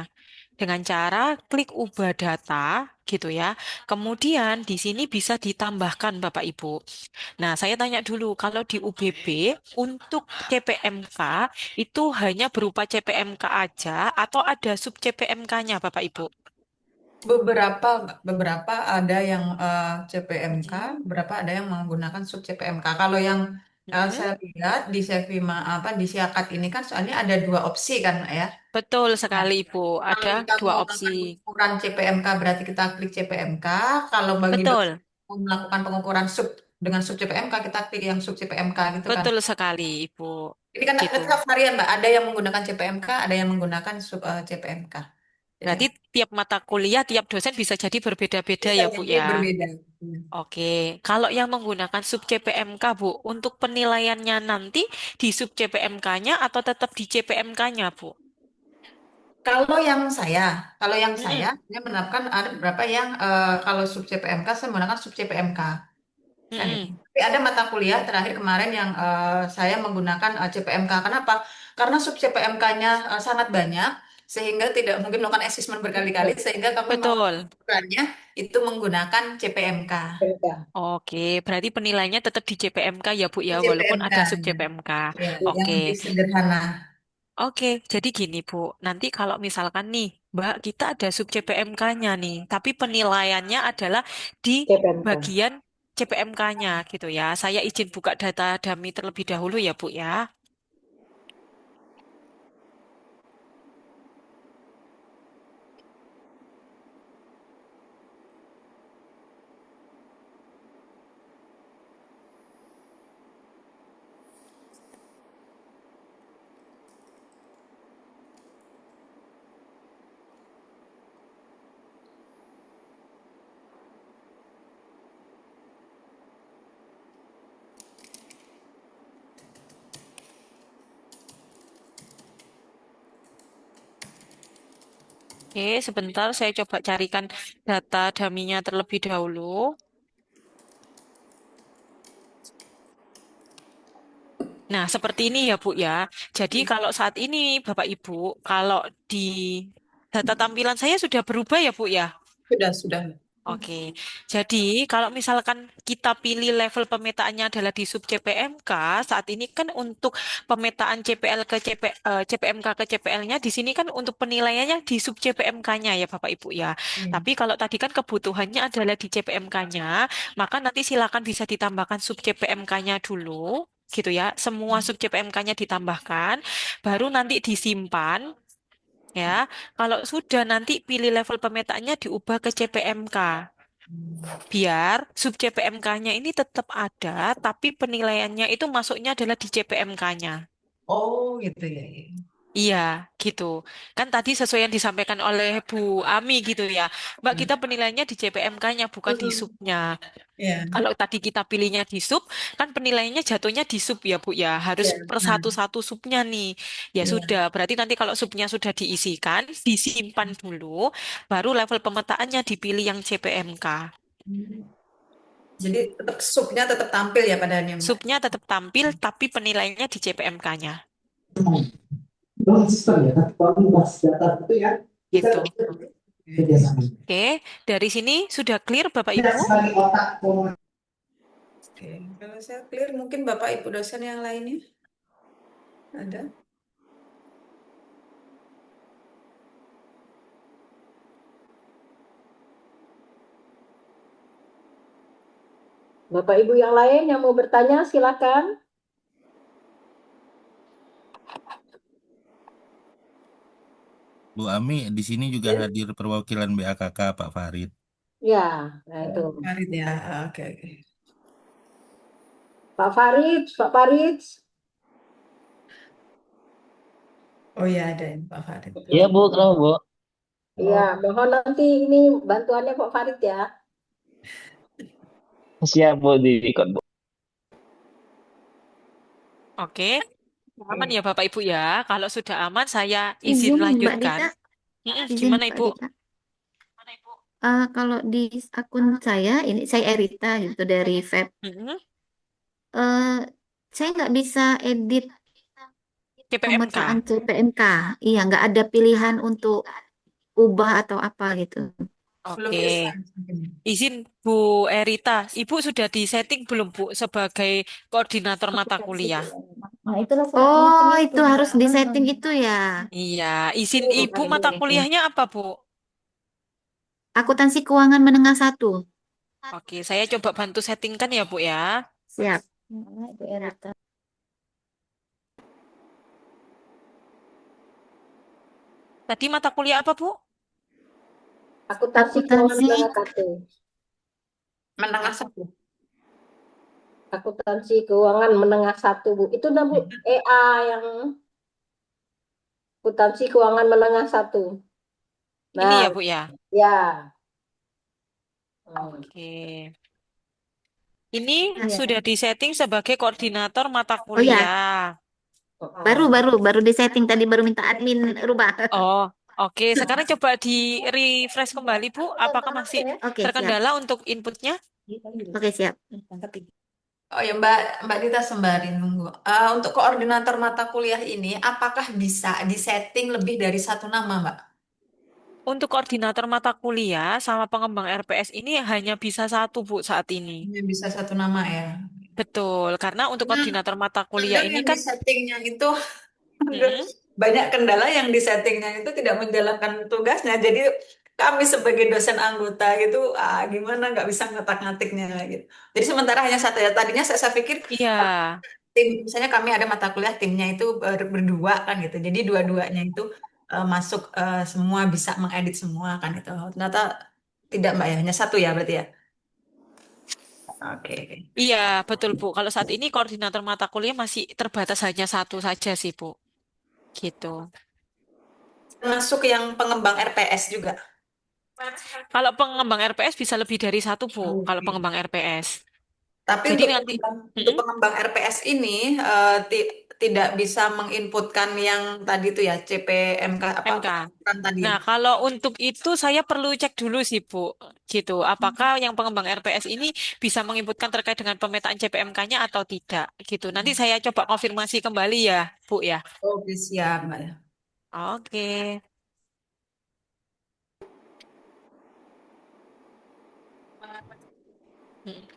Speaker 2: dengan cara klik ubah data gitu ya. Kemudian di sini bisa ditambahkan Bapak Ibu. Nah, saya tanya dulu, kalau di UBB untuk CPMK itu hanya berupa CPMK aja atau ada sub CPMK-nya, Bapak Ibu?
Speaker 1: Beberapa beberapa ada yang CPMK, beberapa ada yang menggunakan sub CPMK. Kalau yang
Speaker 2: Mm-mm.
Speaker 1: saya lihat di Sevima apa di Siakat ini kan soalnya ada dua opsi kan ya.
Speaker 2: Betul
Speaker 1: Nah,
Speaker 2: sekali, Ibu.
Speaker 1: kalau
Speaker 2: Ada
Speaker 1: kita
Speaker 2: dua opsi.
Speaker 1: menggunakan pengukuran CPMK berarti kita klik CPMK. Kalau bagi dosen
Speaker 2: Betul,
Speaker 1: mau melakukan pengukuran sub dengan sub CPMK kita klik yang sub CPMK gitu kan.
Speaker 2: betul sekali, Ibu.
Speaker 1: Ini kan
Speaker 2: Gitu.
Speaker 1: tetap varian Mbak. Ada yang menggunakan CPMK, ada yang menggunakan sub CPMK. Jadi
Speaker 2: Berarti tiap mata kuliah, tiap dosen bisa jadi berbeda-beda
Speaker 1: bisa
Speaker 2: ya, Bu
Speaker 1: jadi
Speaker 2: ya.
Speaker 1: berbeda. Hmm.
Speaker 2: Oke, kalau yang menggunakan sub CPMK, Bu, untuk penilaiannya nanti di sub CPMK-nya atau tetap di CPMK-nya, Bu?
Speaker 1: Kalau yang saya, kalau yang
Speaker 2: Mm-mm,
Speaker 1: saya menerapkan ada beberapa yang kalau sub CPMK saya menggunakan sub CPMK kan itu.
Speaker 2: mm-mm.
Speaker 1: Tapi ada mata kuliah terakhir kemarin yang saya menggunakan CPMK. Kenapa? Karena sub CPMK-nya sangat banyak sehingga tidak mungkin melakukan asesmen berkali-kali sehingga kami
Speaker 2: Betul.
Speaker 1: melakukannya itu menggunakan CPMK.
Speaker 2: Oke, berarti penilaiannya tetap di CPMK ya Bu ya, walaupun
Speaker 1: CPMK
Speaker 2: ada sub
Speaker 1: ya.
Speaker 2: CPMK.
Speaker 1: Ya, yang
Speaker 2: Oke,
Speaker 1: lebih sederhana.
Speaker 2: oke. Jadi gini Bu, nanti kalau misalkan nih, Mbak, kita ada sub CPMK-nya nih, tapi penilaiannya adalah di
Speaker 3: CPMK.
Speaker 2: bagian CPMK-nya gitu ya. Saya izin buka data dummy terlebih dahulu ya Bu ya. Oke, sebentar saya coba carikan data dummy-nya terlebih dahulu. Nah, seperti ini ya, Bu ya. Jadi kalau saat ini Bapak Ibu, kalau di data tampilan saya sudah berubah ya, Bu ya.
Speaker 1: Sudah, sudah.
Speaker 2: Oke, jadi kalau misalkan kita pilih level pemetaannya adalah di sub CPMK, saat ini kan untuk pemetaan CPL ke CPMK ke CPL-nya, di sini kan untuk penilaiannya di sub CPMK-nya ya Bapak Ibu ya.
Speaker 1: Iya.
Speaker 2: Tapi kalau tadi kan kebutuhannya adalah di CPMK-nya, maka nanti silakan bisa ditambahkan sub CPMK-nya dulu, gitu ya. Semua sub CPMK-nya ditambahkan, baru nanti disimpan. Ya, kalau sudah nanti pilih level pemetaannya diubah ke CPMK. Biar sub CPMK-nya ini tetap ada, tapi penilaiannya itu masuknya adalah di CPMK-nya.
Speaker 1: Oh, gitu ya. Iya.
Speaker 2: Iya, gitu. Kan tadi sesuai yang disampaikan oleh Bu Ami gitu ya. Mbak, kita penilaiannya di CPMK-nya, bukan di
Speaker 1: Hmm.
Speaker 2: subnya.
Speaker 1: Ya,
Speaker 2: Kalau tadi kita pilihnya di sub, kan penilaiannya jatuhnya di sub ya, Bu ya. Harus
Speaker 1: ya,
Speaker 2: per
Speaker 1: nah,
Speaker 2: satu-satu subnya nih. Ya
Speaker 1: ya.
Speaker 2: sudah, berarti nanti kalau subnya sudah diisikan, disimpan dulu, baru level pemetaannya dipilih yang CPMK.
Speaker 1: Hmm. Jadi tetap supnya tetap tampil ya padahalnya, Mbak.
Speaker 2: Subnya tetap tampil, tapi penilaiannya di CPMK-nya.
Speaker 5: Sistem ya, kualitas data itu ya kita
Speaker 2: Gitu.
Speaker 5: kerjasama.
Speaker 2: Oke, dari sini sudah clear Bapak
Speaker 5: Ya,
Speaker 2: Ibu?
Speaker 5: sebagai otak
Speaker 1: Oke, kalau saya clear, mungkin Bapak Ibu dosen yang lainnya ada?
Speaker 3: Bapak Ibu yang lain yang mau bertanya silakan.
Speaker 6: Bu Ami, di sini juga hadir perwakilan BAKK Pak Farid.
Speaker 3: Ya, nah itu.
Speaker 1: Farid ya, oke, oke.
Speaker 3: Pak Farid, Pak Farid.
Speaker 1: Oh iya ada ini Pak Farid.
Speaker 7: Iya Bu, kenapa Bu?
Speaker 3: Iya,
Speaker 1: Oh,
Speaker 3: mohon nanti ini bantuannya Pak Farid ya.
Speaker 7: Siap Bu, di record Bu.
Speaker 2: Oke, aman ya Bapak Ibu ya. Kalau sudah aman, saya izin
Speaker 4: Izin Mbak
Speaker 2: lanjutkan.
Speaker 4: Dita, izin
Speaker 2: Gimana
Speaker 4: Mbak
Speaker 2: Ibu?
Speaker 4: Dita. Kalau di akun saya, ini saya Erita gitu dari Vape.
Speaker 2: Mm-mm.
Speaker 4: Eh, saya nggak bisa edit pemetaan
Speaker 2: CPMK.
Speaker 4: CPMK. Iya, nggak ada pilihan untuk ubah atau apa gitu.
Speaker 1: belum
Speaker 2: Oke,
Speaker 1: bisa.
Speaker 2: izin Bu Erita. Ibu sudah di setting belum Bu sebagai koordinator mata kuliah?
Speaker 4: Oh, itu harus disetting itu ya.
Speaker 2: Iya, izin Ibu
Speaker 4: Oke,
Speaker 2: mata
Speaker 4: oke.
Speaker 2: kuliahnya apa Bu?
Speaker 4: Akuntansi keuangan menengah satu.
Speaker 2: Oke, saya coba bantu settingkan ya Bu ya.
Speaker 4: Siap. Itu Erita.
Speaker 2: Tadi mata kuliah apa Bu?
Speaker 3: Akuntansi keuangan
Speaker 4: Akuntansi.
Speaker 3: menengah satu.
Speaker 1: Menengah satu.
Speaker 3: Akuntansi keuangan menengah satu Bu. Itu dah Bu, EA yang akuntansi keuangan menengah satu.
Speaker 2: Ini
Speaker 3: Nah,
Speaker 2: ya Bu ya.
Speaker 3: ya.
Speaker 2: Oke. Ini
Speaker 4: Iya.
Speaker 2: sudah disetting sebagai koordinator mata
Speaker 4: Oh ya,
Speaker 2: kuliah.
Speaker 4: baru disetting tadi baru minta admin rubah.
Speaker 2: Oh, Oke, sekarang coba di refresh kembali, Bu. Apakah masih
Speaker 8: Oke, siap.
Speaker 2: terkendala untuk inputnya?
Speaker 8: Oke, siap.
Speaker 1: Oh ya Mbak Dita sembari nunggu. Untuk koordinator mata kuliah ini, apakah bisa disetting lebih dari satu nama, Mbak?
Speaker 2: Untuk koordinator mata kuliah sama pengembang RPS ini hanya bisa satu, Bu, saat ini.
Speaker 1: Hanya bisa satu nama ya.
Speaker 2: Betul, karena untuk
Speaker 1: Karena
Speaker 2: koordinator mata kuliah
Speaker 1: kadang
Speaker 2: ini
Speaker 1: yang
Speaker 2: kan,
Speaker 1: disettingnya itu
Speaker 2: mm-mm,
Speaker 1: banyak kendala yang disettingnya itu tidak menjalankan tugasnya. Jadi kami sebagai dosen anggota gitu, gimana nggak bisa ngotak-ngatiknya gitu. Jadi sementara hanya satu ya. Tadinya saya pikir
Speaker 2: iya,
Speaker 1: tim, misalnya kami ada mata kuliah timnya itu berdua kan gitu. Jadi dua-duanya itu masuk semua bisa mengedit semua kan itu. Ternyata tidak Mbak ya, hanya satu ya berarti ya. Oke.
Speaker 2: iya, betul, Bu. Kalau saat ini koordinator mata kuliah masih terbatas hanya satu saja sih, Bu. Gitu.
Speaker 1: Masuk yang pengembang RPS juga.
Speaker 2: Kalau pengembang RPS bisa lebih dari satu, Bu. Kalau
Speaker 1: Oke.
Speaker 2: pengembang RPS.
Speaker 1: Tapi
Speaker 2: Jadi
Speaker 1: untuk
Speaker 2: nanti,
Speaker 1: untuk
Speaker 2: mm-mm,
Speaker 1: pengembang RPS ini tidak bisa menginputkan yang tadi itu ya CPMK apa
Speaker 2: MK.
Speaker 1: kan tadi ya.
Speaker 2: Nah, kalau untuk itu saya perlu cek dulu sih, Bu. Gitu. Apakah yang pengembang RPS ini bisa menginputkan terkait dengan pemetaan CPMK-nya atau tidak? Gitu. Nanti saya coba konfirmasi kembali ya, Bu ya.
Speaker 1: Oke siap Mbak ya.
Speaker 2: Oke. Mm.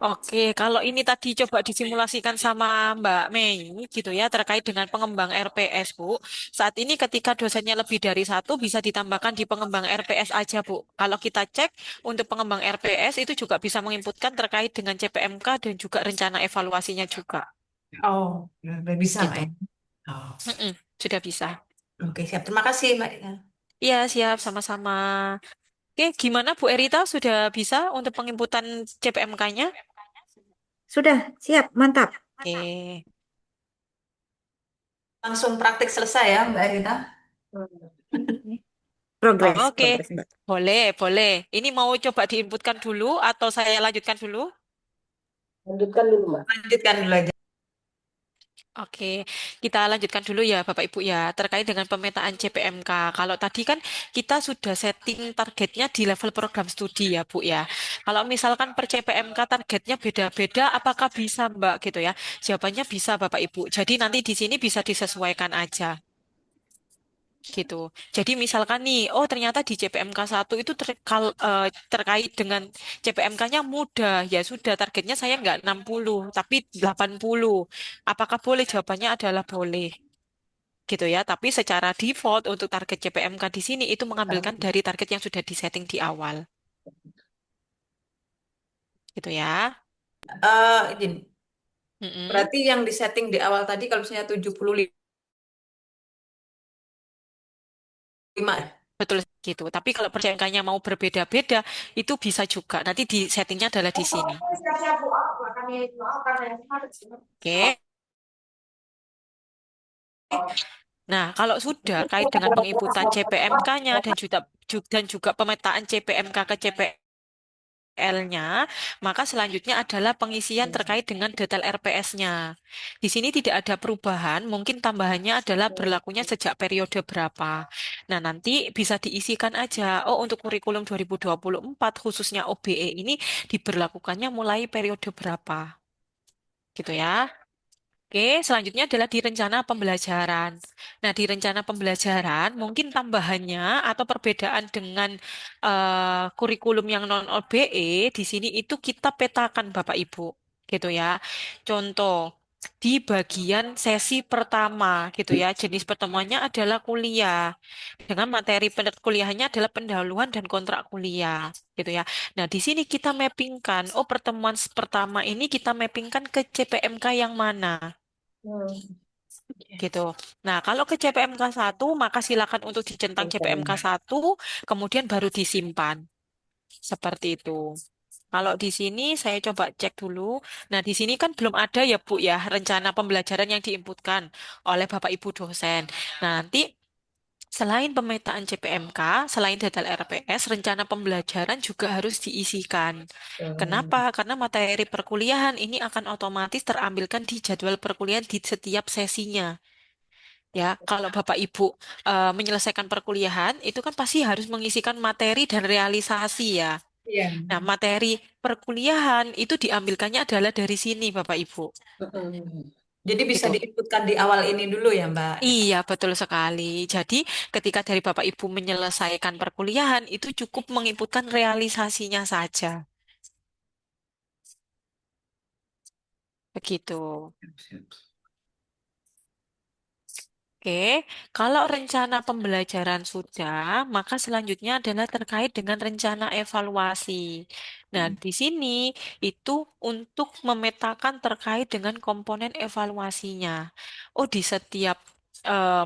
Speaker 2: Oke, kalau ini tadi coba disimulasikan sama Mbak Mei gitu ya, terkait dengan pengembang RPS, Bu. Saat ini ketika dosennya lebih dari satu, bisa ditambahkan di pengembang RPS aja, Bu. Kalau kita cek untuk pengembang RPS itu juga bisa menginputkan terkait dengan CPMK dan juga rencana evaluasinya juga,
Speaker 1: Oh, udah bisa Mbak ya.
Speaker 2: gitu.
Speaker 1: Oh,
Speaker 2: Mm-mm, sudah bisa.
Speaker 1: oke siap. Terima kasih Mbak.
Speaker 2: Iya, siap, sama-sama. Oke, gimana Bu Erita? Sudah bisa untuk penginputan CPMK-nya?
Speaker 8: Sudah, siap, mantap.
Speaker 2: Oke.
Speaker 1: Langsung praktik selesai ya Mbak Rita.
Speaker 8: Progres,
Speaker 2: Oke,
Speaker 8: progres, Mbak.
Speaker 2: boleh, boleh. Ini mau coba diinputkan dulu atau saya lanjutkan dulu?
Speaker 5: Lanjutkan dulu, Mbak.
Speaker 1: Lanjutkan dulu aja.
Speaker 2: Oke, kita lanjutkan dulu ya Bapak Ibu ya, terkait dengan pemetaan CPMK. Kalau tadi kan kita sudah setting targetnya di level program studi ya Bu ya. Kalau misalkan per CPMK targetnya beda-beda, apakah bisa Mbak gitu ya? Jawabannya bisa Bapak Ibu. Jadi nanti di sini bisa disesuaikan aja. Gitu. Jadi misalkan nih, oh ternyata di CPMK 1 itu terkait dengan CPMK-nya mudah. Ya sudah, targetnya saya nggak 60, tapi 80. Apakah boleh? Jawabannya adalah boleh. Gitu ya. Tapi secara default untuk target CPMK di sini itu mengambilkan dari target yang sudah disetting di awal. Gitu ya.
Speaker 1: Izin.
Speaker 2: Mm-mm.
Speaker 1: Berarti yang disetting di awal tadi kalau misalnya 75 ya?
Speaker 2: Betul gitu. Tapi kalau CPMK-nya mau berbeda-beda, itu bisa juga. Nanti di settingnya adalah di sini. Oke. Nah, kalau sudah kait dengan penginputan CPMK-nya dan juga pemetaan CPMK ke CPL-nya, maka selanjutnya adalah pengisian terkait dengan detail RPS-nya. Di sini tidak ada perubahan, mungkin tambahannya adalah berlakunya sejak periode berapa. Nah, nanti bisa diisikan aja. Oh, untuk kurikulum 2024 khususnya OBE ini diberlakukannya mulai periode berapa. Gitu ya. Oke, selanjutnya adalah di rencana pembelajaran. Nah, di rencana pembelajaran, mungkin tambahannya atau perbedaan dengan kurikulum yang non-OBE, di sini itu kita petakan Bapak Ibu, gitu ya. Contoh, di bagian sesi pertama, gitu ya, jenis pertemuannya adalah kuliah. Dengan materi kuliahnya adalah pendahuluan dan kontrak kuliah, gitu ya. Nah, di sini kita mappingkan, oh pertemuan pertama ini kita mappingkan ke CPMK yang mana gitu. Nah, kalau ke CPMK 1, maka silakan untuk dicentang CPMK 1, kemudian baru disimpan. Seperti itu. Kalau di sini saya coba cek dulu. Nah, di sini kan belum ada ya, Bu ya, rencana pembelajaran yang diinputkan oleh Bapak Ibu dosen. Nah, nanti Selain pemetaan CPMK, selain detail RPS, rencana pembelajaran juga harus diisikan.
Speaker 1: Hmm.
Speaker 2: Kenapa? Karena materi perkuliahan ini akan otomatis terambilkan di jadwal perkuliahan di setiap sesinya. Ya, kalau Bapak Ibu menyelesaikan perkuliahan, itu kan pasti harus mengisikan materi dan realisasi ya.
Speaker 1: Iya.
Speaker 2: Nah, materi perkuliahan itu diambilkannya adalah dari sini, Bapak Ibu.
Speaker 1: Mm-mm. Jadi bisa
Speaker 2: Gitu.
Speaker 1: diinputkan di awal ini dulu ya, Mbak.
Speaker 2: Iya, betul sekali. Jadi, ketika dari Bapak Ibu menyelesaikan perkuliahan, itu cukup menginputkan realisasinya saja. Begitu. Oke, kalau rencana pembelajaran sudah, maka selanjutnya adalah terkait dengan rencana evaluasi. Nah, di sini itu untuk memetakan terkait dengan komponen evaluasinya. Oh, di setiap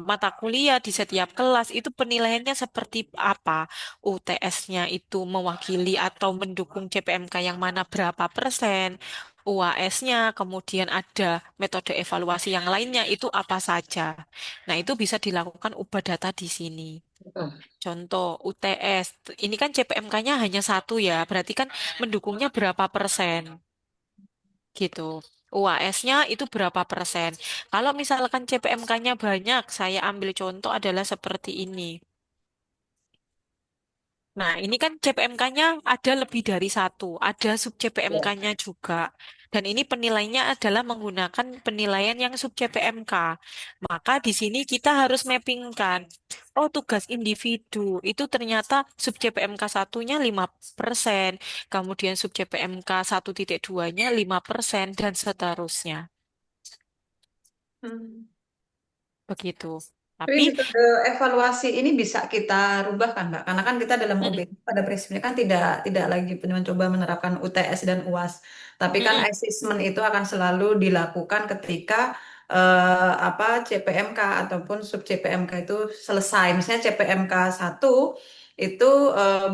Speaker 2: mata kuliah, di setiap kelas itu penilaiannya seperti apa? UTS-nya itu mewakili atau mendukung CPMK yang mana berapa persen? UAS-nya, kemudian ada metode evaluasi yang lainnya, itu apa saja? Nah, itu bisa dilakukan ubah data di sini.
Speaker 1: Mm.
Speaker 2: Contoh UTS, ini kan CPMK-nya hanya satu ya, berarti kan mendukungnya berapa persen gitu. UAS-nya itu berapa persen. Kalau misalkan CPMK-nya banyak, saya ambil contoh adalah seperti ini. Nah, ini kan CPMK-nya ada lebih dari satu, ada sub
Speaker 1: Ya.
Speaker 2: CPMK-nya juga. Dan ini penilaiannya adalah menggunakan penilaian yang sub CPMK. Maka di sini kita harus mappingkan. Oh, tugas individu itu ternyata sub CPMK satunya 5%, kemudian sub CPMK 1.2-nya 5%, dan seterusnya.
Speaker 1: Hmm.
Speaker 2: Begitu.
Speaker 1: Tapi
Speaker 2: Tapi,
Speaker 1: metode evaluasi ini bisa kita rubah kan, Mbak? Karena kan kita dalam
Speaker 2: mm-mm,
Speaker 1: OB pada prinsipnya kan tidak lagi mencoba menerapkan UTS dan UAS. Tapi kan
Speaker 2: mm-mm,
Speaker 1: asesmen itu akan selalu dilakukan ketika apa CPMK ataupun sub CPMK itu selesai. Misalnya CPMK satu itu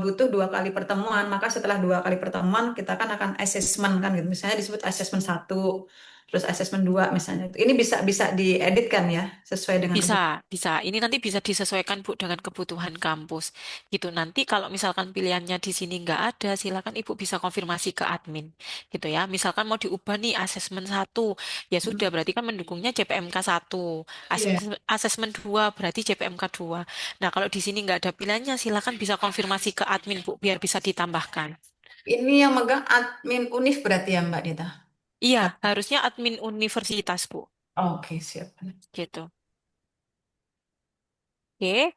Speaker 1: butuh 2 kali pertemuan. Maka setelah 2 kali pertemuan kita kan akan asesmen kan gitu. Misalnya disebut asesmen satu, terus asesmen dua misalnya. Ini bisa bisa diedit kan ya sesuai dengan
Speaker 2: bisa,
Speaker 1: kebutuhan.
Speaker 2: bisa. Ini nanti bisa disesuaikan Bu dengan kebutuhan kampus. Gitu. Nanti kalau misalkan pilihannya di sini nggak ada, silakan Ibu bisa konfirmasi ke admin. Gitu ya. Misalkan mau diubah nih asesmen satu, ya sudah berarti kan mendukungnya CPMK satu.
Speaker 1: Iya.
Speaker 2: Asesmen 2 berarti CPMK 2. Nah, kalau di sini nggak ada pilihannya, silakan bisa konfirmasi ke admin Bu biar bisa ditambahkan.
Speaker 1: Ini yang megang admin univ berarti ya Mbak Dita?
Speaker 2: Iya, harusnya admin universitas Bu.
Speaker 1: Oke, siap.
Speaker 2: Gitu. Oke.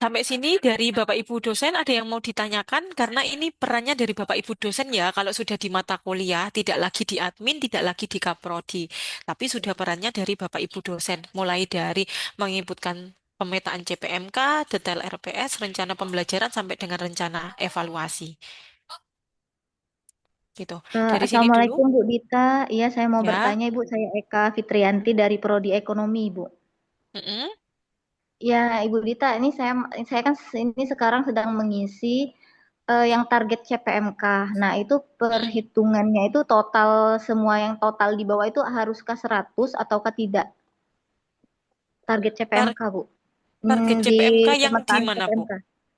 Speaker 2: Sampai sini dari Bapak Ibu dosen ada yang mau ditanyakan karena ini perannya dari Bapak Ibu dosen ya kalau sudah di mata kuliah tidak lagi di admin tidak lagi di kaprodi tapi sudah perannya dari Bapak Ibu dosen mulai dari menginputkan pemetaan CPMK, detail RPS, rencana pembelajaran sampai dengan rencana evaluasi gitu. Dari sini dulu
Speaker 4: Assalamualaikum Bu Dita. Iya, saya mau
Speaker 2: ya.
Speaker 4: bertanya Ibu. Saya Eka Fitrianti dari Prodi Ekonomi, Ibu.
Speaker 2: Mm-mm.
Speaker 4: Ya, Ibu Dita, ini saya kan ini sekarang sedang mengisi yang target CPMK. Nah, itu
Speaker 2: Mm-mm.
Speaker 4: perhitungannya itu total semua yang total di bawah itu haruskah 100 ataukah tidak target
Speaker 2: Tar-
Speaker 4: CPMK, Bu?
Speaker 2: Target
Speaker 4: Di
Speaker 2: CPMK yang di
Speaker 4: pemetaan
Speaker 2: mana Bu?
Speaker 4: CPMK.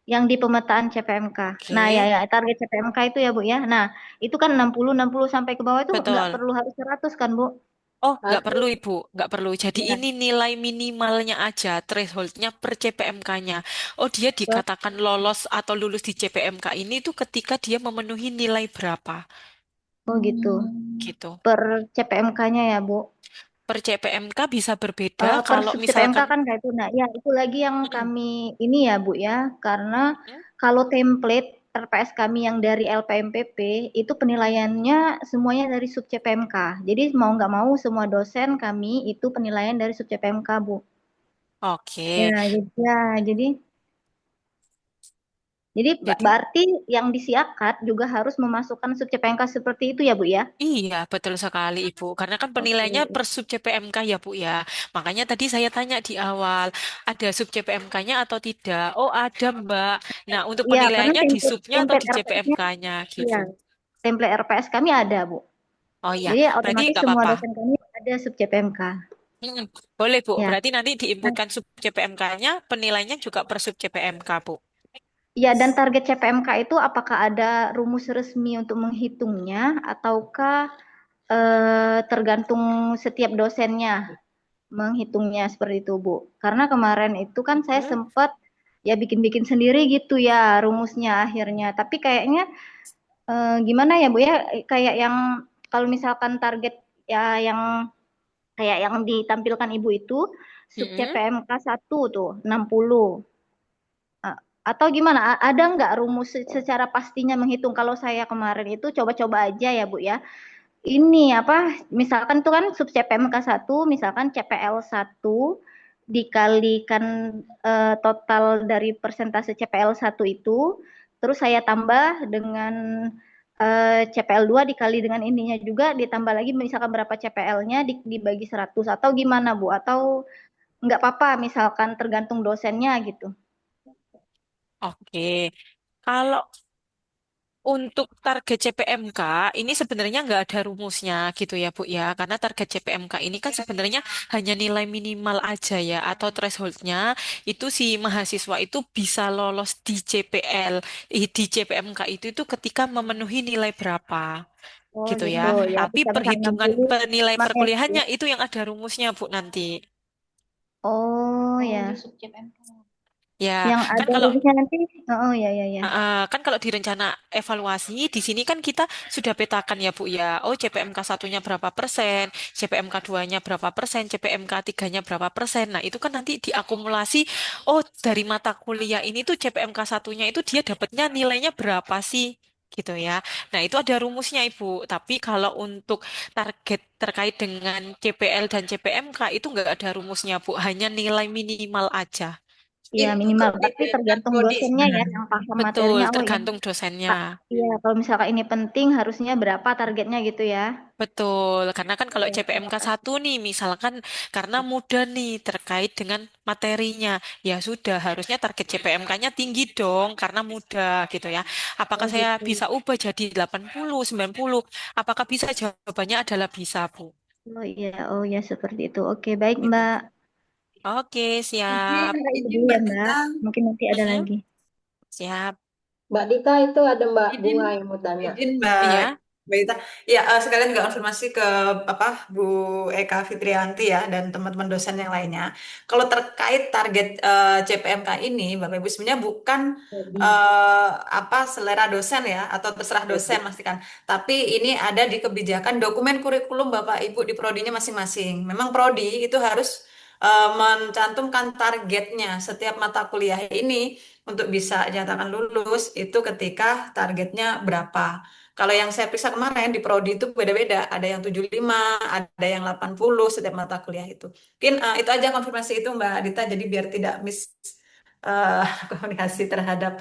Speaker 4: Yang di pemetaan CPMK. Nah, ya,
Speaker 2: Oke,
Speaker 4: ya, target CPMK itu ya, Bu ya. Nah, itu kan 60 sampai ke bawah itu nggak
Speaker 2: betul.
Speaker 4: perlu harus 100 kan, Bu?
Speaker 2: Oh, nggak perlu
Speaker 1: Harus.
Speaker 2: Ibu, nggak perlu. Jadi
Speaker 4: Ya.
Speaker 2: ini nilai minimalnya aja, thresholdnya per CPMK-nya. Oh, dia
Speaker 4: Per-
Speaker 2: dikatakan lolos atau lulus di CPMK ini tuh ketika dia memenuhi nilai berapa,
Speaker 4: Oh, gitu.
Speaker 2: gitu.
Speaker 4: Per CPMK-nya ya, Bu.
Speaker 2: Per CPMK bisa berbeda
Speaker 4: Per
Speaker 2: kalau
Speaker 4: sub CPMK
Speaker 2: misalkan,
Speaker 4: kan kayak itu. Nah, ya itu lagi yang
Speaker 2: Mm-mm,
Speaker 4: kami ini ya, Bu ya. Karena
Speaker 2: mm-mm.
Speaker 4: kalau template RPS kami yang dari LPMPP itu penilaiannya semuanya dari sub CPMK. Jadi mau nggak mau semua dosen kami itu penilaian dari sub CPMK, Bu. Ya,
Speaker 2: Oke,
Speaker 4: jadi
Speaker 2: jadi
Speaker 4: berarti yang disiapkan juga harus memasukkan sub CPMK seperti itu ya, Bu ya.
Speaker 2: iya, betul sekali Ibu. Karena kan penilaiannya
Speaker 4: Oke.
Speaker 2: per sub CPMK ya Bu ya. Makanya tadi saya tanya di awal, ada sub CPMK-nya atau tidak? Oh, ada Mbak. Nah, untuk
Speaker 4: Iya, karena
Speaker 2: penilaiannya di
Speaker 4: template
Speaker 2: subnya atau
Speaker 4: template
Speaker 2: di
Speaker 4: RPS-nya
Speaker 2: CPMK-nya
Speaker 4: iya,
Speaker 2: gitu.
Speaker 4: template RPS kami ada, Bu.
Speaker 2: Oh iya,
Speaker 4: Jadi
Speaker 2: berarti
Speaker 4: otomatis
Speaker 2: nggak
Speaker 4: semua
Speaker 2: apa-apa.
Speaker 4: dosen kami ada sub CPMK.
Speaker 2: Mm, boleh, Bu.
Speaker 8: Ya.
Speaker 2: Berarti nanti diinputkan sub CPMK-nya, penilaiannya juga per sub CPMK, Bu.
Speaker 8: Ya, dan target CPMK itu apakah ada rumus resmi untuk menghitungnya ataukah tergantung setiap dosennya menghitungnya seperti itu, Bu? Karena kemarin itu kan saya
Speaker 2: Hmm.
Speaker 8: sempat ya bikin-bikin sendiri gitu ya rumusnya akhirnya. Tapi kayaknya gimana ya, Bu ya? Kayak yang kalau misalkan target ya yang kayak yang ditampilkan Ibu itu sub
Speaker 2: Mm-mm.
Speaker 8: CPMK 1 tuh 60. A- Atau gimana? Ada nggak rumus secara pastinya menghitung? Kalau saya kemarin itu coba-coba aja ya, Bu ya. Ini apa? Misalkan itu kan sub CPMK 1, misalkan CPL 1 dikalikan total dari persentase CPL 1 itu, terus saya tambah dengan CPL 2 dikali dengan ininya juga ditambah lagi misalkan berapa CPL-nya dibagi 100 atau gimana, Bu? Atau nggak apa-apa misalkan tergantung dosennya gitu.
Speaker 2: Oke. Kalau untuk target CPMK ini sebenarnya nggak ada rumusnya gitu ya Bu ya, karena target CPMK ini kan sebenarnya hanya nilai minimal aja ya, atau thresholdnya itu si mahasiswa itu bisa lolos di CPL, di CPMK itu ketika memenuhi nilai berapa
Speaker 8: Oh
Speaker 2: gitu ya.
Speaker 8: gitu ya,
Speaker 2: Tapi
Speaker 8: bisa misalnya
Speaker 2: perhitungan
Speaker 8: 60
Speaker 2: penilai
Speaker 8: gimana ya, Bu ya?
Speaker 2: perkuliahannya itu yang ada rumusnya Bu nanti.
Speaker 8: Oh ya,
Speaker 2: Ya,
Speaker 8: yang
Speaker 2: kan
Speaker 8: ada
Speaker 2: kalau
Speaker 8: rumusnya nanti. Oh ya ya ya.
Speaker 2: kan kalau di rencana evaluasi, di sini kan kita sudah petakan ya Bu ya. Oh, CPMK satunya berapa persen, CPMK 2-nya berapa persen, CPMK 3-nya berapa persen. Nah, itu kan nanti diakumulasi, oh dari mata kuliah ini tuh CPMK satunya itu dia dapatnya nilainya berapa sih? Gitu ya. Nah, itu ada rumusnya Ibu. Tapi kalau untuk target terkait dengan CPL dan CPMK itu nggak ada rumusnya Bu. Hanya nilai minimal aja.
Speaker 8: Iya
Speaker 1: Itu
Speaker 8: minimal, berarti
Speaker 1: kebijakan
Speaker 8: tergantung
Speaker 1: prodi
Speaker 8: dosennya ya
Speaker 1: sebenarnya.
Speaker 8: yang paham
Speaker 2: Betul,
Speaker 8: materinya. Oh ini,
Speaker 2: tergantung dosennya.
Speaker 8: Kak. Iya kalau misalkan ini penting harusnya berapa targetnya gitu ya.
Speaker 2: Betul, karena kan kalau
Speaker 8: Oke, terima
Speaker 2: CPMK
Speaker 8: kasih.
Speaker 2: satu nih, misalkan karena mudah nih terkait dengan materinya, ya sudah harusnya target CPMK-nya tinggi dong karena mudah gitu ya. Apakah
Speaker 8: Oh
Speaker 2: saya
Speaker 8: gitu.
Speaker 2: bisa ubah jadi 80, 90? Apakah bisa? Jawabannya adalah bisa, Bu.
Speaker 8: Oh iya seperti itu. Oke baik
Speaker 2: Gitu.
Speaker 8: Mbak.
Speaker 2: Oke,
Speaker 1: Izin,
Speaker 2: siap.
Speaker 8: Itu
Speaker 1: izin
Speaker 8: dulu ya
Speaker 1: Mbak
Speaker 8: Mbak.
Speaker 1: Dita.
Speaker 8: Mungkin nanti ada
Speaker 2: Mm-mm,
Speaker 8: lagi.
Speaker 2: siap.
Speaker 5: Mbak Dita itu ada Mbak
Speaker 1: Izin,
Speaker 5: Bunga yang mau tanya.
Speaker 1: izin Mbak
Speaker 2: Iya.
Speaker 1: Mbak Ita. Ya, sekalian juga konfirmasi ke apa Bu Eka Fitrianti ya dan teman-teman dosen yang lainnya. Kalau terkait target CPMK ini, Bapak Ibu sebenarnya bukan eh, apa selera dosen ya atau terserah dosen pastikan. Tapi ini ada di kebijakan dokumen kurikulum Bapak Ibu di prodinya masing-masing. Memang prodi itu harus mencantumkan targetnya setiap mata kuliah ini untuk bisa dinyatakan lulus itu ketika targetnya berapa. Kalau yang saya periksa kemarin di prodi itu beda-beda, ada yang 75, ada yang 80 setiap mata kuliah itu. Mungkin itu aja konfirmasi itu Mbak Adita, jadi biar tidak miss eh, komunikasi terhadap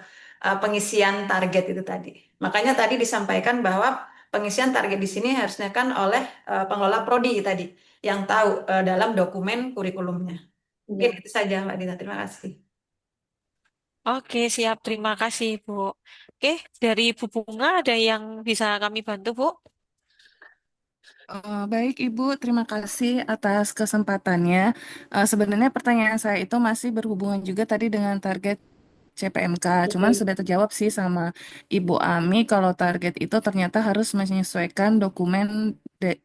Speaker 1: pengisian target itu tadi. Makanya tadi disampaikan bahwa pengisian target di sini harusnya kan oleh pengelola prodi tadi yang tahu dalam dokumen kurikulumnya. Mungkin
Speaker 8: Iya.
Speaker 1: itu saja Mbak Dita, terima kasih.
Speaker 2: Oke, siap. Terima kasih, Bu. Oke, dari Bu Bunga ada yang bisa kami bantu, Bu?
Speaker 9: Baik Ibu, terima kasih atas kesempatannya. Sebenarnya pertanyaan saya itu masih berhubungan juga tadi dengan target CPMK, cuman sudah terjawab sih sama Ibu Ami kalau target itu ternyata harus menyesuaikan dokumen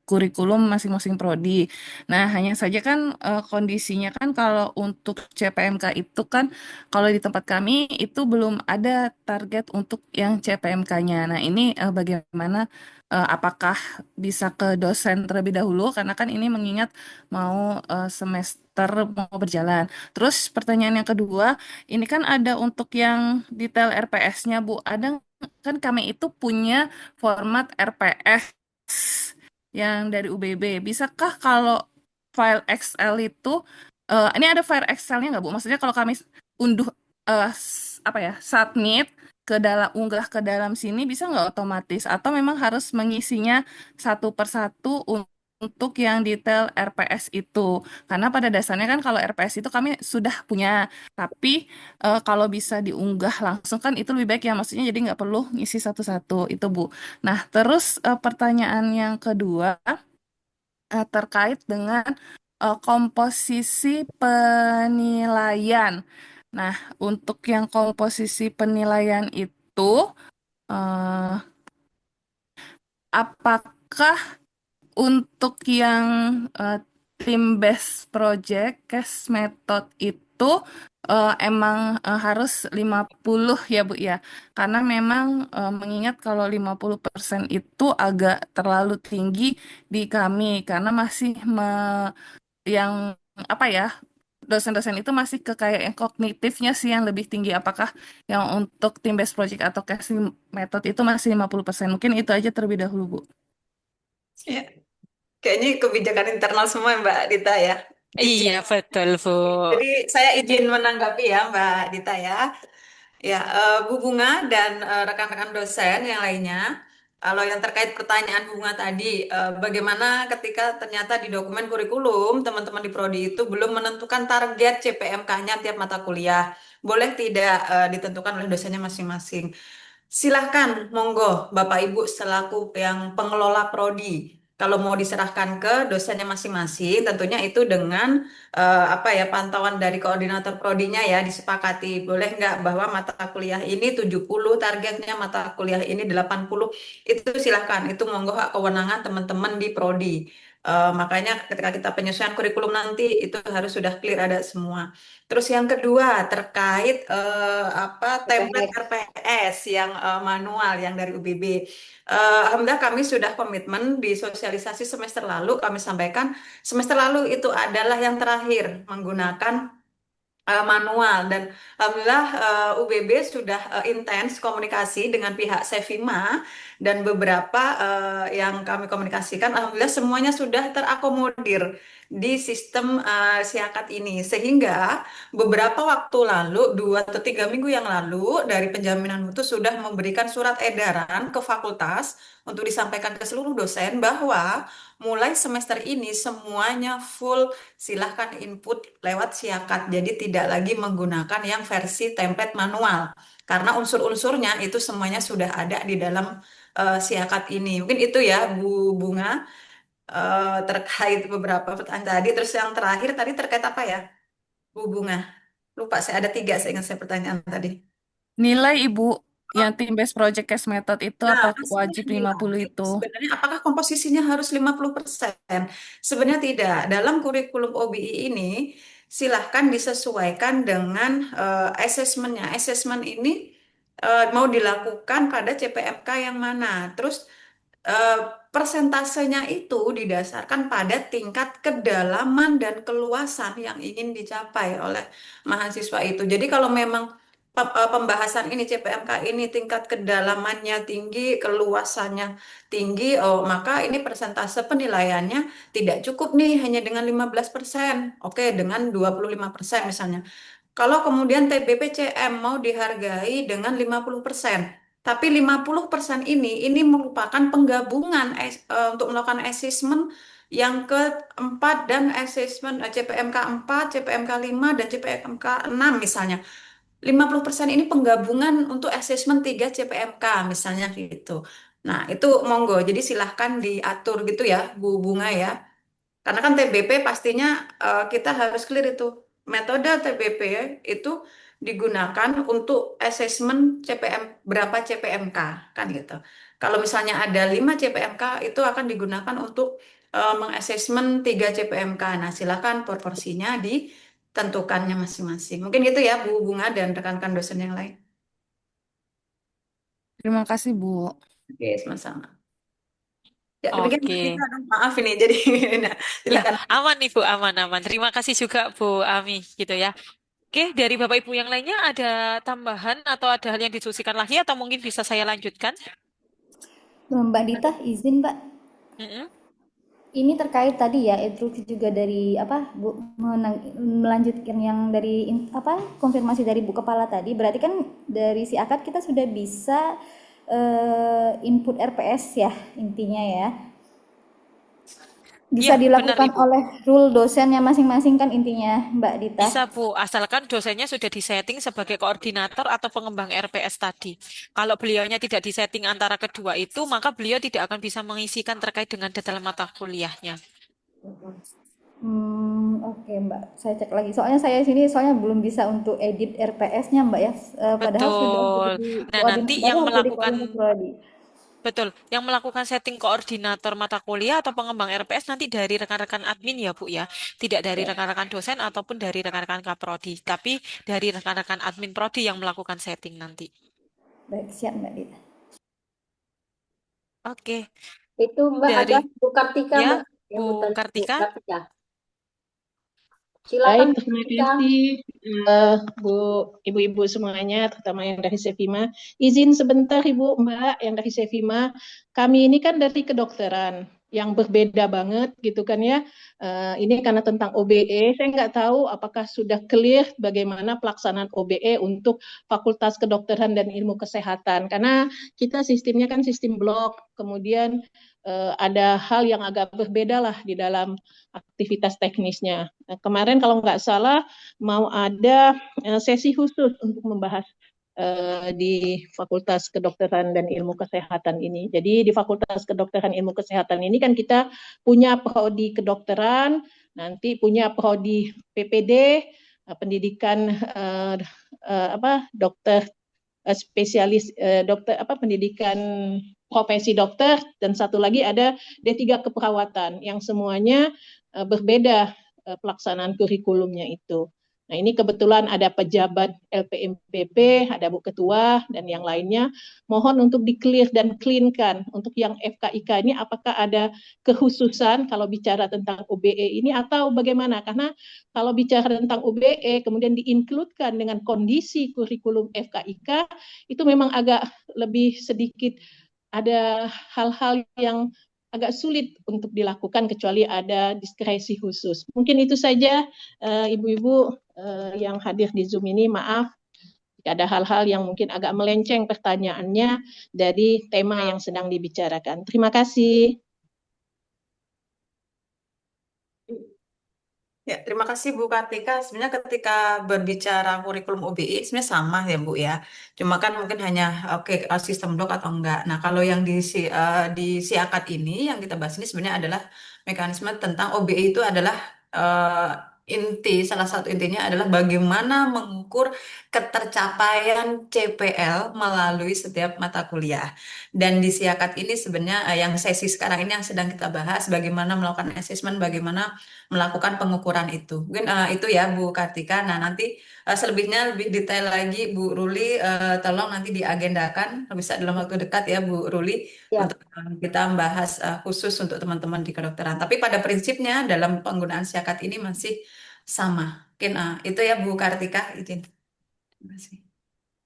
Speaker 9: kurikulum masing-masing prodi. Nah, hanya saja kan kondisinya kan kalau untuk CPMK itu kan kalau di tempat kami itu belum ada target untuk yang CPMK-nya. Nah, ini bagaimana apakah bisa ke dosen terlebih dahulu karena kan ini mengingat mau semester mau berjalan. Terus pertanyaan yang kedua, ini kan ada untuk yang detail RPS-nya, Bu. Ada kan kami itu punya format RPS yang dari UBB. Bisakah kalau file Excel itu, ini ada file Excel-nya nggak, Bu? Maksudnya kalau kami unduh apa ya, submit ke dalam unggah ke dalam sini bisa nggak otomatis atau memang harus mengisinya satu persatu untuk yang detail RPS itu karena pada dasarnya kan kalau RPS itu kami sudah punya tapi kalau bisa diunggah langsung kan itu lebih baik ya maksudnya jadi nggak perlu ngisi satu-satu itu Bu. Nah terus pertanyaan yang kedua terkait dengan komposisi penilaian. Nah, untuk yang komposisi penilaian itu, eh, apakah untuk yang eh, tim based project case method itu emang harus 50 ya Bu ya. Karena memang mengingat kalau 50% itu agak terlalu tinggi di kami karena masih yang apa ya, dosen-dosen itu masih ke kayak yang kognitifnya sih yang lebih tinggi. Apakah yang untuk tim based project atau case method itu masih 50%? Mungkin itu aja terlebih dahulu Bu.
Speaker 1: Ya, kayaknya kebijakan internal semua ya, Mbak Dita ya. Izin.
Speaker 2: Iya, betul, Bu.
Speaker 1: Jadi saya izin menanggapi ya Mbak Dita ya. Ya, Bu Bunga dan rekan-rekan dosen yang lainnya, kalau yang terkait pertanyaan Bunga tadi, bagaimana ketika ternyata di dokumen kurikulum teman-teman di prodi itu belum menentukan target CPMK-nya tiap mata kuliah, boleh tidak ditentukan oleh dosennya masing-masing? Silahkan, monggo Bapak Ibu selaku yang pengelola prodi. Kalau mau diserahkan ke dosennya masing-masing, tentunya itu dengan apa ya pantauan dari koordinator prodinya ya disepakati. Boleh nggak bahwa mata kuliah ini 70 targetnya, mata kuliah ini 80. Itu silahkan, itu monggo hak kewenangan teman-teman di prodi. Makanya ketika kita penyesuaian kurikulum nanti itu harus sudah clear ada semua. Terus yang kedua terkait apa template
Speaker 5: UPS.
Speaker 1: RPS yang manual yang dari UBB. Alhamdulillah kami sudah komitmen di sosialisasi semester lalu kami sampaikan semester lalu itu adalah yang terakhir menggunakan manual dan alhamdulillah UBB sudah intens komunikasi dengan pihak Sevima dan beberapa yang kami komunikasikan alhamdulillah semuanya sudah terakomodir di sistem siakat ini sehingga beberapa waktu lalu 2 atau 3 minggu yang lalu dari penjaminan mutu sudah memberikan surat edaran ke fakultas untuk disampaikan ke seluruh dosen bahwa mulai semester ini semuanya full silahkan input lewat siakat. Jadi tidak lagi menggunakan yang versi template manual. Karena unsur-unsurnya itu semuanya sudah ada di dalam siakat ini. Mungkin itu ya Bu Bunga terkait beberapa pertanyaan tadi. Terus yang terakhir tadi terkait apa ya Bu Bunga? Lupa saya ada 3 saya ingat saya pertanyaan tadi.
Speaker 9: Nilai Ibu yang tim based project case method itu
Speaker 1: Nah,
Speaker 9: apa
Speaker 1: masalah
Speaker 9: wajib 50
Speaker 1: nilai,
Speaker 9: itu?
Speaker 1: sebenarnya apakah komposisinya harus 50%? Sebenarnya tidak. Dalam kurikulum OBI ini, silahkan disesuaikan dengan asesmennya. Asesmen ini mau dilakukan pada CPMK yang mana. Terus eh, persentasenya itu didasarkan pada tingkat kedalaman dan keluasan yang ingin dicapai oleh mahasiswa itu. Jadi kalau memang pembahasan ini CPMK ini tingkat kedalamannya tinggi, keluasannya tinggi, oh maka ini persentase penilaiannya tidak cukup nih hanya dengan 15%. Oke, dengan 25% misalnya. Kalau kemudian TBPCM mau dihargai dengan 50%, tapi 50% ini merupakan penggabungan untuk melakukan asesmen yang keempat dan asesmen CPMK 4, CPMK 5, dan CPMK 6 misalnya. 50% ini penggabungan untuk asesmen 3 CPMK misalnya gitu. Nah, itu monggo. Jadi silahkan diatur gitu ya, Bu Bunga ya. Karena kan TBP pastinya kita harus clear itu. Metode TBP itu digunakan untuk asesmen CPM berapa CPMK kan gitu. Kalau misalnya ada 5 CPMK itu akan digunakan untuk mengasesmen 3 CPMK. Nah, silakan proporsinya ditentukannya masing-masing. Mungkin itu ya Bu Bunga dan rekan-rekan dosen yang lain.
Speaker 9: Terima kasih Bu.
Speaker 1: Oke, sama-sama. Ya, demikian Mbak
Speaker 2: Oke.
Speaker 1: Dita. Maaf ini jadi nah,
Speaker 2: Ya,
Speaker 1: silakan.
Speaker 2: aman nih Bu, aman-aman. Terima kasih juga Bu Ami gitu ya. Oke, dari Bapak Ibu yang lainnya ada tambahan atau ada hal yang didiskusikan lagi atau mungkin bisa saya lanjutkan?
Speaker 4: Mbak Dita, izin Mbak.
Speaker 2: Mm-mm.
Speaker 4: Ini terkait tadi ya, instruksi juga dari apa Bu melanjutkan yang dari apa konfirmasi dari Bu Kepala tadi. Berarti kan dari si akad kita sudah bisa input RPS ya intinya ya. Bisa
Speaker 2: Iya, benar
Speaker 4: dilakukan
Speaker 2: Ibu.
Speaker 4: oleh rule dosennya masing-masing kan intinya Mbak Dita.
Speaker 2: Bisa Bu, asalkan dosennya sudah disetting sebagai koordinator atau pengembang RPS tadi. Kalau beliaunya tidak disetting antara kedua itu, maka beliau tidak akan bisa mengisikan terkait dengan detail mata kuliahnya.
Speaker 4: Oke Mbak, saya cek lagi. Soalnya saya sini soalnya belum bisa untuk edit RPS-nya Mbak ya. Padahal sudah
Speaker 2: Betul.
Speaker 4: jadi
Speaker 2: Nah, nanti
Speaker 4: koordinator,
Speaker 2: yang
Speaker 4: harus jadi
Speaker 2: melakukan
Speaker 4: koordinator prodi.
Speaker 2: betul, yang melakukan setting koordinator mata kuliah atau pengembang RPS nanti dari rekan-rekan admin ya, Bu ya. Tidak dari
Speaker 4: Ya,
Speaker 2: rekan-rekan dosen ataupun dari rekan-rekan kaprodi, tapi dari rekan-rekan admin prodi yang melakukan setting nanti.
Speaker 4: baik siap Mbak Dita.
Speaker 2: Oke,
Speaker 5: Itu Mbak ada
Speaker 2: dari
Speaker 5: Bu Kartika
Speaker 2: ya
Speaker 5: Mbak yang
Speaker 2: Bu
Speaker 5: mau tanya Bu
Speaker 2: Kartika.
Speaker 5: Kartika. Silakan
Speaker 10: Baik,
Speaker 5: Bu
Speaker 10: terima
Speaker 5: Kartika.
Speaker 10: kasih Bu, Ibu-ibu semuanya, terutama yang dari Sevima. Izin sebentar Ibu, Mbak, yang dari Sevima. Kami ini kan dari kedokteran yang berbeda banget gitu kan ya. Ini karena tentang OBE, saya nggak tahu apakah sudah clear bagaimana pelaksanaan OBE untuk Fakultas Kedokteran dan Ilmu Kesehatan. Karena kita sistemnya kan sistem blok, kemudian ada hal yang agak berbeda lah di dalam aktivitas teknisnya. Nah, kemarin kalau nggak salah mau ada sesi khusus untuk membahas di Fakultas Kedokteran dan Ilmu Kesehatan ini. Jadi di Fakultas Kedokteran Ilmu Kesehatan ini kan kita punya prodi kedokteran, nanti punya prodi PPD, pendidikan dokter spesialis dokter pendidikan profesi dokter, dan satu lagi ada D3 keperawatan yang semuanya berbeda pelaksanaan kurikulumnya itu. Nah, ini kebetulan ada pejabat LPMPP, ada Bu Ketua, dan yang lainnya. Mohon untuk di-clear dan clean-kan. Untuk yang FKIK ini, apakah ada kekhususan kalau bicara tentang OBE ini, atau bagaimana? Karena kalau bicara tentang OBE, kemudian di-include-kan dengan kondisi kurikulum FKIK, itu memang agak lebih sedikit ada hal-hal yang agak sulit untuk dilakukan kecuali ada diskresi khusus. Mungkin itu saja ibu-ibu yang hadir di Zoom ini, maaf jika ada hal-hal yang mungkin agak melenceng pertanyaannya dari tema yang sedang dibicarakan. Terima kasih.
Speaker 1: Ya, terima kasih Bu Kartika. Sebenarnya ketika berbicara kurikulum UBI sebenarnya sama ya Bu ya. Cuma kan mungkin hanya oke sistem blok atau enggak. Nah, kalau yang di Siakat ini yang kita bahas ini sebenarnya adalah mekanisme tentang OBI itu adalah eh, salah satu intinya adalah bagaimana mengukur ketercapaian CPL melalui setiap mata kuliah. Dan di Siakat ini sebenarnya yang sesi sekarang ini yang sedang kita bahas bagaimana melakukan asesmen, bagaimana melakukan pengukuran itu. Mungkin itu ya Bu Kartika. Nah, nanti selebihnya lebih detail lagi Bu Ruli, tolong nanti diagendakan bisa dalam waktu dekat ya Bu Ruli
Speaker 5: Ya,
Speaker 1: untuk kita membahas khusus untuk teman-teman di kedokteran. Tapi pada prinsipnya dalam penggunaan syakat ini masih sama. Mungkin itu ya Bu Kartika, izin. Terima kasih.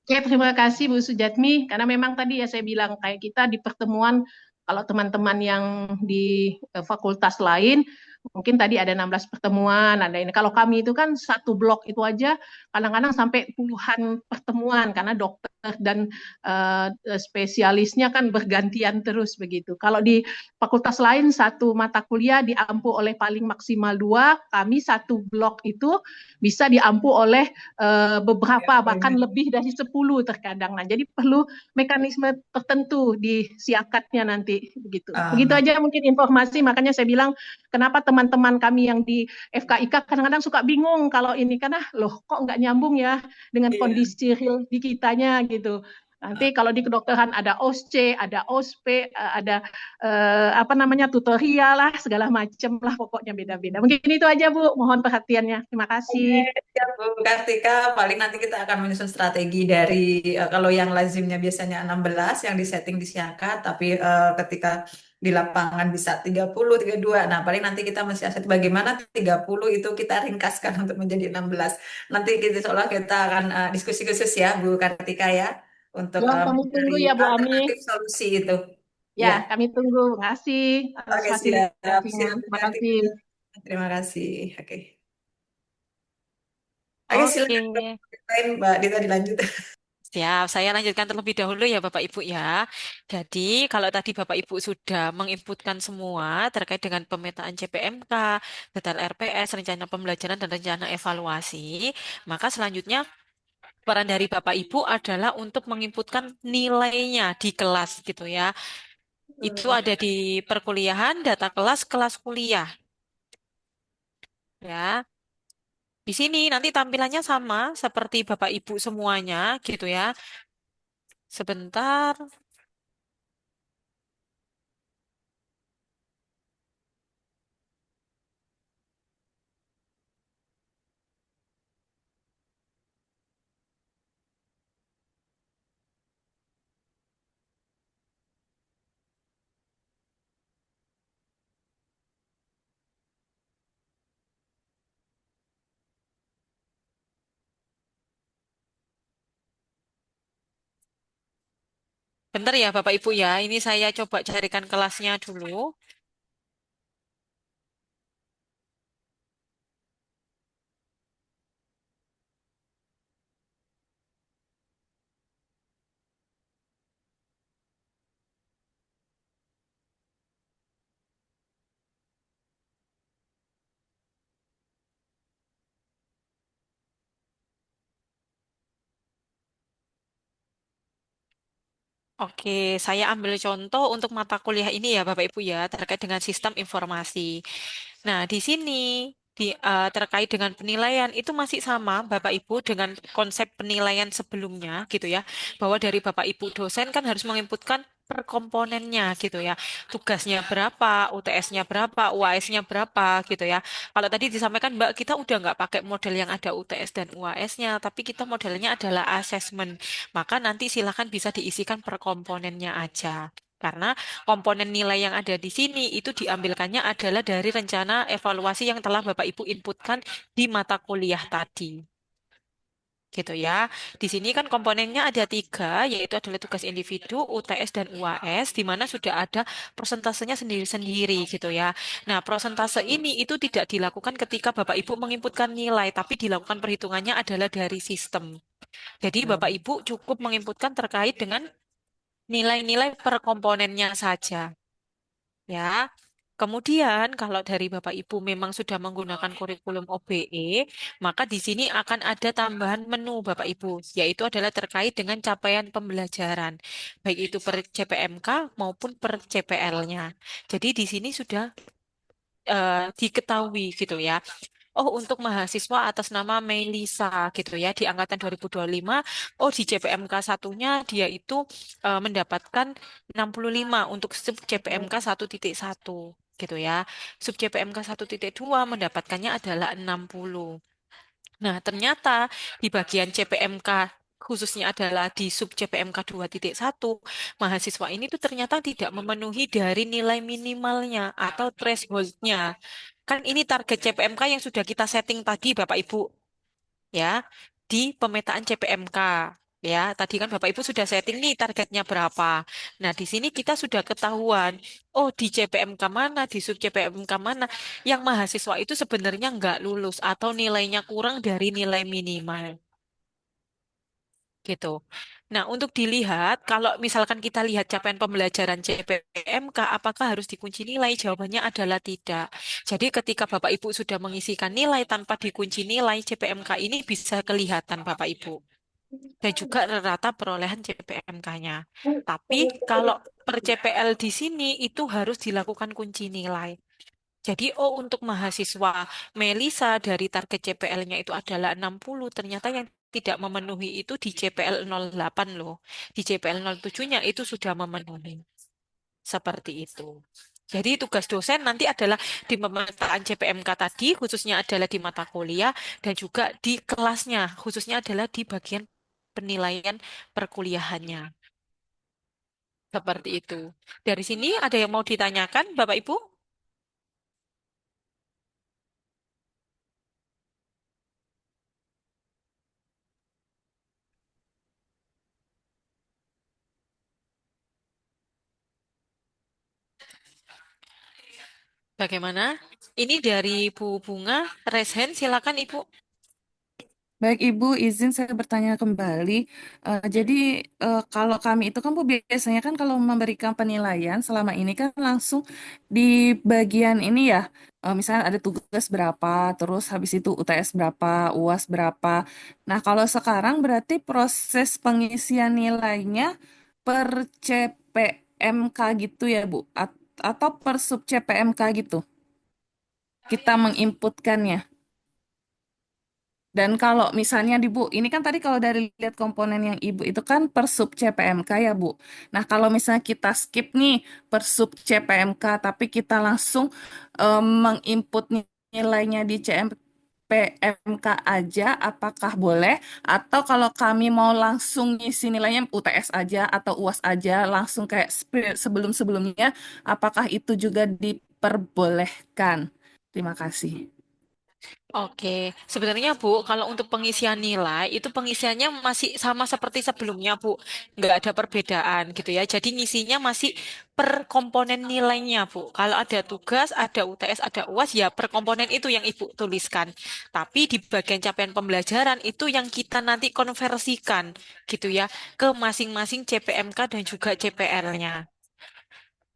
Speaker 10: Oke, terima kasih Bu Sujatmi. Karena memang tadi ya saya bilang kayak kita di pertemuan, kalau teman-teman yang di fakultas lain, mungkin tadi ada 16 pertemuan, ada ini. Kalau kami itu kan satu blok itu aja kadang-kadang sampai puluhan pertemuan karena dokter dan spesialisnya kan bergantian terus begitu. Kalau di fakultas lain satu mata kuliah diampu oleh paling maksimal 2, kami satu blok itu bisa diampu oleh beberapa bahkan lebih dari 10 terkadang. Nah, jadi perlu mekanisme tertentu di siakatnya nanti begitu. Begitu
Speaker 1: Ah,
Speaker 10: aja mungkin informasi, makanya saya bilang kenapa teman-teman kami yang di FKIK kadang-kadang suka bingung kalau ini karena loh kok nggak nyambung ya dengan
Speaker 1: iya.
Speaker 10: kondisi real di kitanya gitu. Nanti kalau di kedokteran ada OSCE, ada OSPE, ada tutorial lah, segala macam lah pokoknya beda-beda. Mungkin itu aja Bu, mohon perhatiannya. Terima
Speaker 1: Oke,
Speaker 10: kasih.
Speaker 1: siap Bu Kartika. Paling nanti kita akan menyusun strategi dari kalau yang lazimnya biasanya 16 yang disetting di Siakat, tapi ketika di lapangan bisa 30, 32. Nah, paling nanti kita mensiasati bagaimana 30 itu kita ringkaskan untuk menjadi 16. Nanti kita seolah kita akan diskusi khusus ya Bu Kartika ya untuk
Speaker 10: Ya, kami
Speaker 1: mencari
Speaker 10: tunggu ya Bu Ami.
Speaker 1: alternatif solusi itu.
Speaker 10: Ya,
Speaker 1: Ya,
Speaker 10: kami tunggu. Terima kasih atas
Speaker 1: oke siap,
Speaker 10: fasilitasinya.
Speaker 1: siap Bu
Speaker 10: Terima kasih.
Speaker 1: Kartika. Terima kasih. Oke. Oke,
Speaker 2: Oke.
Speaker 1: silakan Mbak Dita dilanjut.
Speaker 2: Siap, saya lanjutkan terlebih dahulu ya Bapak Ibu ya. Jadi kalau tadi Bapak Ibu sudah menginputkan semua terkait dengan pemetaan CPMK, data RPS, rencana pembelajaran dan rencana evaluasi, maka selanjutnya peran dari Bapak Ibu adalah untuk menginputkan nilainya di kelas gitu ya. Itu ada di perkuliahan, data kelas, kelas kuliah. Ya. Di sini nanti tampilannya sama seperti Bapak Ibu semuanya gitu ya. Sebentar. Bentar ya Bapak Ibu ya. Ini saya coba carikan kelasnya dulu. Oke, saya ambil contoh untuk mata kuliah ini ya Bapak Ibu ya, terkait dengan sistem informasi. Nah, di sini terkait dengan penilaian itu masih sama Bapak Ibu dengan konsep penilaian sebelumnya gitu ya, bahwa dari Bapak Ibu dosen kan harus menginputkan per komponennya gitu ya. Tugasnya berapa, UTS-nya berapa, UAS-nya berapa gitu ya. Kalau tadi disampaikan Mbak, kita udah nggak pakai model yang ada UTS dan UAS-nya, tapi kita modelnya adalah asesmen. Maka nanti silakan bisa diisikan per komponennya aja. Karena komponen nilai yang ada di sini itu diambilkannya adalah dari rencana evaluasi yang telah Bapak Ibu inputkan di mata kuliah tadi. Gitu ya. Di sini kan komponennya ada tiga, yaitu adalah tugas individu, UTS, dan UAS, di mana sudah ada prosentasenya sendiri-sendiri gitu ya. Nah, prosentase ini itu tidak dilakukan ketika Bapak Ibu menginputkan nilai, tapi dilakukan perhitungannya adalah dari sistem. Jadi Bapak Ibu cukup menginputkan terkait dengan nilai-nilai per komponennya saja. Ya. Kemudian kalau dari Bapak Ibu memang sudah menggunakan kurikulum OBE, maka di sini akan ada tambahan menu Bapak Ibu, yaitu adalah terkait dengan capaian pembelajaran, baik itu per CPMK maupun per CPL-nya. Jadi di sini sudah diketahui gitu ya. Oh, untuk mahasiswa atas nama Melisa gitu ya di angkatan 2025, oh di CPMK satunya dia itu mendapatkan 65 untuk sub CPMK 1.1 gitu ya. Sub CPMK 1.2 mendapatkannya adalah 60. Nah, ternyata di bagian CPMK khususnya adalah di sub CPMK 2.1, mahasiswa ini tuh ternyata tidak memenuhi dari nilai minimalnya atau threshold-nya. Kan ini target CPMK yang sudah kita setting tadi, Bapak Ibu, ya, di pemetaan CPMK. Ya, tadi kan Bapak Ibu sudah setting nih targetnya berapa. Nah, di sini kita sudah ketahuan, oh di CPMK mana, di sub CPMK mana, yang mahasiswa itu sebenarnya nggak lulus atau nilainya kurang dari nilai minimal. Gitu. Nah, untuk dilihat, kalau misalkan kita lihat capaian pembelajaran CPMK, apakah harus dikunci nilai? Jawabannya adalah tidak. Jadi, ketika Bapak Ibu sudah mengisikan nilai tanpa dikunci nilai, CPMK ini bisa kelihatan Bapak Ibu. Dan juga rata perolehan CPMK-nya. Tapi, kalau per CPL di sini itu harus dilakukan kunci nilai. Jadi, oh untuk mahasiswa Melisa dari target CPL-nya itu adalah 60, ternyata yang tidak memenuhi itu di CPL 08 loh. Di CPL 07-nya itu sudah memenuhi. Seperti itu. Jadi tugas dosen nanti adalah di pemetaan CPMK tadi, khususnya adalah di mata kuliah, dan juga di kelasnya, khususnya adalah di bagian penilaian perkuliahannya. Seperti itu. Dari sini ada yang mau ditanyakan, Bapak Ibu? Bagaimana? Ini dari Bu Bunga, raise hand, silakan Ibu.
Speaker 9: Baik Ibu, izin saya bertanya kembali. Jadi kalau kami itu kan Bu biasanya kan kalau memberikan penilaian selama ini kan langsung di bagian ini ya, misalnya ada tugas berapa, terus habis itu UTS berapa, UAS berapa. Nah kalau sekarang berarti proses pengisian nilainya per CPMK gitu ya Bu, atau per sub CPMK gitu, kita menginputkannya. Dan kalau misalnya di Bu, ini kan tadi kalau dari lihat komponen yang Ibu itu kan per sub CPMK ya Bu. Nah kalau misalnya kita skip nih per sub CPMK, tapi kita langsung menginput nilainya di CPMK aja, apakah boleh? Atau kalau kami mau langsung ngisi nilainya UTS aja atau UAS aja, langsung kayak sebelum-sebelumnya, apakah itu juga diperbolehkan? Terima kasih.
Speaker 2: Oke, sebenarnya Bu, kalau untuk pengisian nilai itu pengisiannya masih sama seperti sebelumnya Bu, nggak ada perbedaan gitu ya. Jadi ngisinya masih per komponen nilainya Bu. Kalau ada tugas, ada UTS, ada UAS ya per komponen itu yang Ibu tuliskan. Tapi di bagian capaian pembelajaran itu yang kita nanti konversikan gitu ya ke masing-masing CPMK dan juga CPL-nya.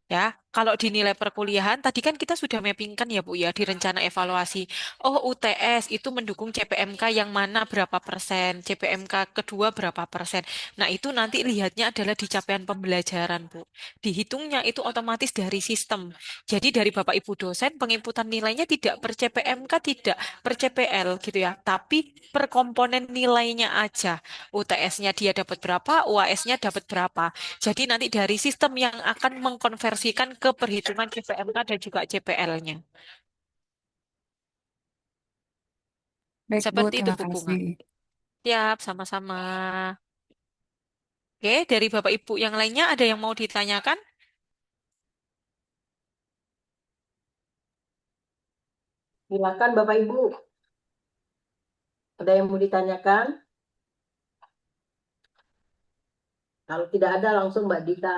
Speaker 2: Ya, kalau dinilai perkuliahan, tadi kan kita sudah mappingkan ya Bu ya di rencana evaluasi. Oh, UTS itu mendukung CPMK yang mana berapa persen, CPMK kedua berapa persen. Nah, itu nanti lihatnya adalah di capaian pembelajaran Bu. Dihitungnya itu otomatis dari sistem. Jadi dari Bapak Ibu dosen, penginputan nilainya tidak per CPMK, tidak per CPL gitu ya, tapi per komponen nilainya aja. UTS-nya dia dapat berapa, UAS-nya dapat berapa. Jadi nanti dari sistem yang akan mengkonversikan ke perhitungan CPMK dan juga CPL-nya.
Speaker 9: Baik Bu,
Speaker 2: Seperti itu
Speaker 9: terima
Speaker 2: Bu Bunga.
Speaker 9: kasih.
Speaker 2: Siap, sama-sama. Oke, dari Bapak Ibu yang lainnya ada yang mau ditanyakan?
Speaker 5: Silakan Bapak Ibu, ada yang mau ditanyakan? Kalau tidak ada langsung Mbak Dita.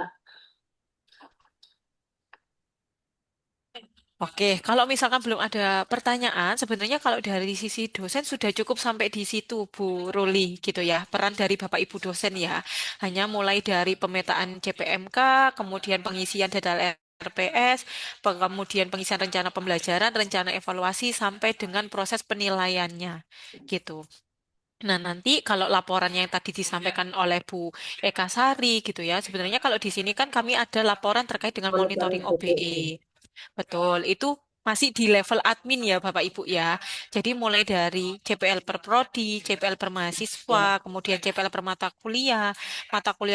Speaker 2: Oke, kalau misalkan belum ada pertanyaan, sebenarnya kalau dari sisi dosen sudah cukup sampai di situ, Bu Ruli, gitu ya. Peran dari Bapak Ibu dosen ya, hanya mulai dari pemetaan CPMK, kemudian pengisian data RPS, kemudian pengisian rencana pembelajaran, rencana evaluasi, sampai dengan proses penilaiannya, gitu. Nah, nanti kalau laporan yang tadi disampaikan oleh Bu Eka Sari gitu ya, sebenarnya kalau di sini kan kami ada laporan terkait dengan
Speaker 5: Monitoring
Speaker 2: monitoring OBE.
Speaker 5: OPE.
Speaker 2: Betul, itu masih di level admin ya Bapak Ibu ya. Jadi mulai dari CPL per prodi, CPL per mahasiswa,
Speaker 5: Ya.
Speaker 2: kemudian CPL per mata kuliah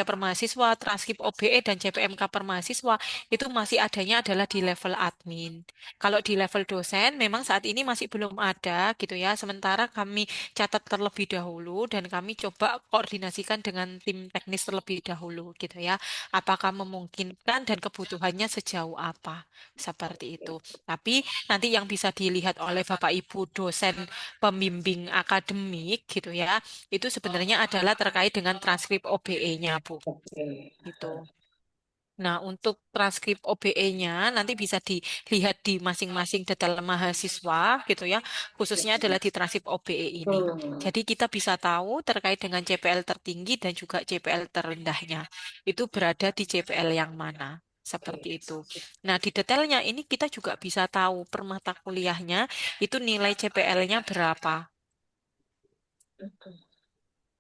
Speaker 2: per mahasiswa, transkrip OBE dan CPMK per mahasiswa, itu masih adanya adalah di level admin. Kalau di level dosen memang saat ini masih belum ada gitu ya. Sementara kami catat terlebih dahulu dan kami coba koordinasikan dengan tim teknis terlebih dahulu gitu ya. Apakah memungkinkan dan kebutuhannya sejauh apa? Seperti itu. Tapi nanti yang bisa dilihat oleh Bapak Ibu dosen pembimbing akademik gitu ya, itu sebenarnya adalah terkait dengan transkrip OBE-nya, Bu.
Speaker 5: Oke.
Speaker 2: Gitu. Nah, untuk transkrip OBE-nya nanti bisa dilihat di masing-masing detail mahasiswa gitu ya, khususnya adalah di transkrip OBE ini.
Speaker 5: Hmm.
Speaker 2: Jadi kita bisa tahu terkait dengan CPL tertinggi dan juga CPL terendahnya. Itu berada di CPL yang mana. Seperti itu. Nah, di detailnya ini kita juga bisa tahu per mata kuliahnya itu nilai CPL-nya berapa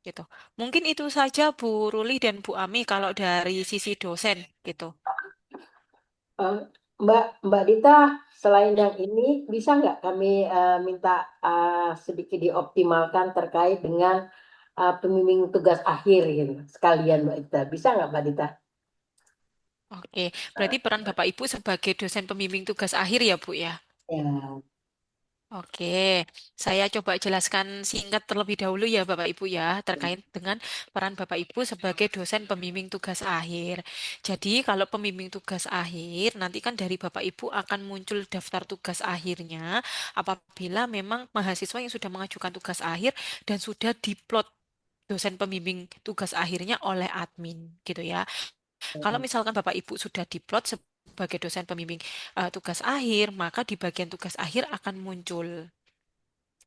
Speaker 2: gitu. Mungkin itu saja Bu Ruli dan Bu Ami kalau dari sisi dosen gitu.
Speaker 5: Eh, Mbak Dita, selain yang ini, bisa nggak kami minta sedikit dioptimalkan terkait dengan pembimbing tugas akhir gitu, sekalian Mbak Dita. Bisa nggak Mbak Dita?
Speaker 2: Oke, berarti peran Bapak Ibu sebagai dosen pembimbing tugas akhir ya, Bu ya?
Speaker 5: Ya.
Speaker 2: Oke, saya coba jelaskan singkat terlebih dahulu ya Bapak Ibu ya, terkait dengan peran Bapak Ibu sebagai dosen pembimbing tugas akhir. Jadi kalau pembimbing tugas akhir, nanti kan dari Bapak Ibu akan muncul daftar tugas akhirnya apabila memang mahasiswa yang sudah mengajukan tugas akhir dan sudah diplot dosen pembimbing tugas akhirnya oleh admin gitu ya. Kalau misalkan Bapak Ibu sudah diplot sebagai dosen pembimbing tugas akhir, maka di bagian tugas akhir akan muncul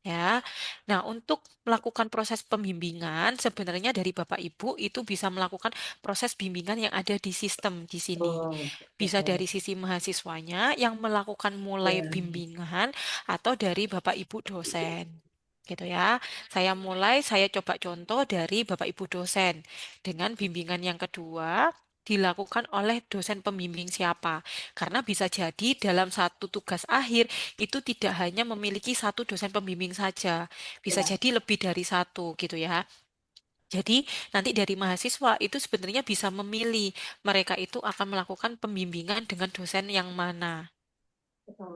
Speaker 2: ya. Nah, untuk melakukan proses pembimbingan, sebenarnya dari Bapak Ibu itu bisa melakukan proses bimbingan yang ada di sistem di sini.
Speaker 5: Oh,
Speaker 2: Bisa dari sisi mahasiswanya yang melakukan mulai
Speaker 5: ya.
Speaker 2: bimbingan atau dari Bapak Ibu dosen. Gitu ya. Saya coba contoh dari Bapak Ibu dosen dengan bimbingan yang kedua. dilakukan oleh dosen pembimbing siapa. Karena bisa jadi dalam satu tugas akhir itu tidak hanya memiliki satu dosen pembimbing saja, bisa
Speaker 5: Ya.
Speaker 2: jadi lebih dari satu gitu ya. Jadi nanti dari mahasiswa itu sebenarnya bisa memilih mereka itu akan melakukan pembimbingan dengan dosen yang mana.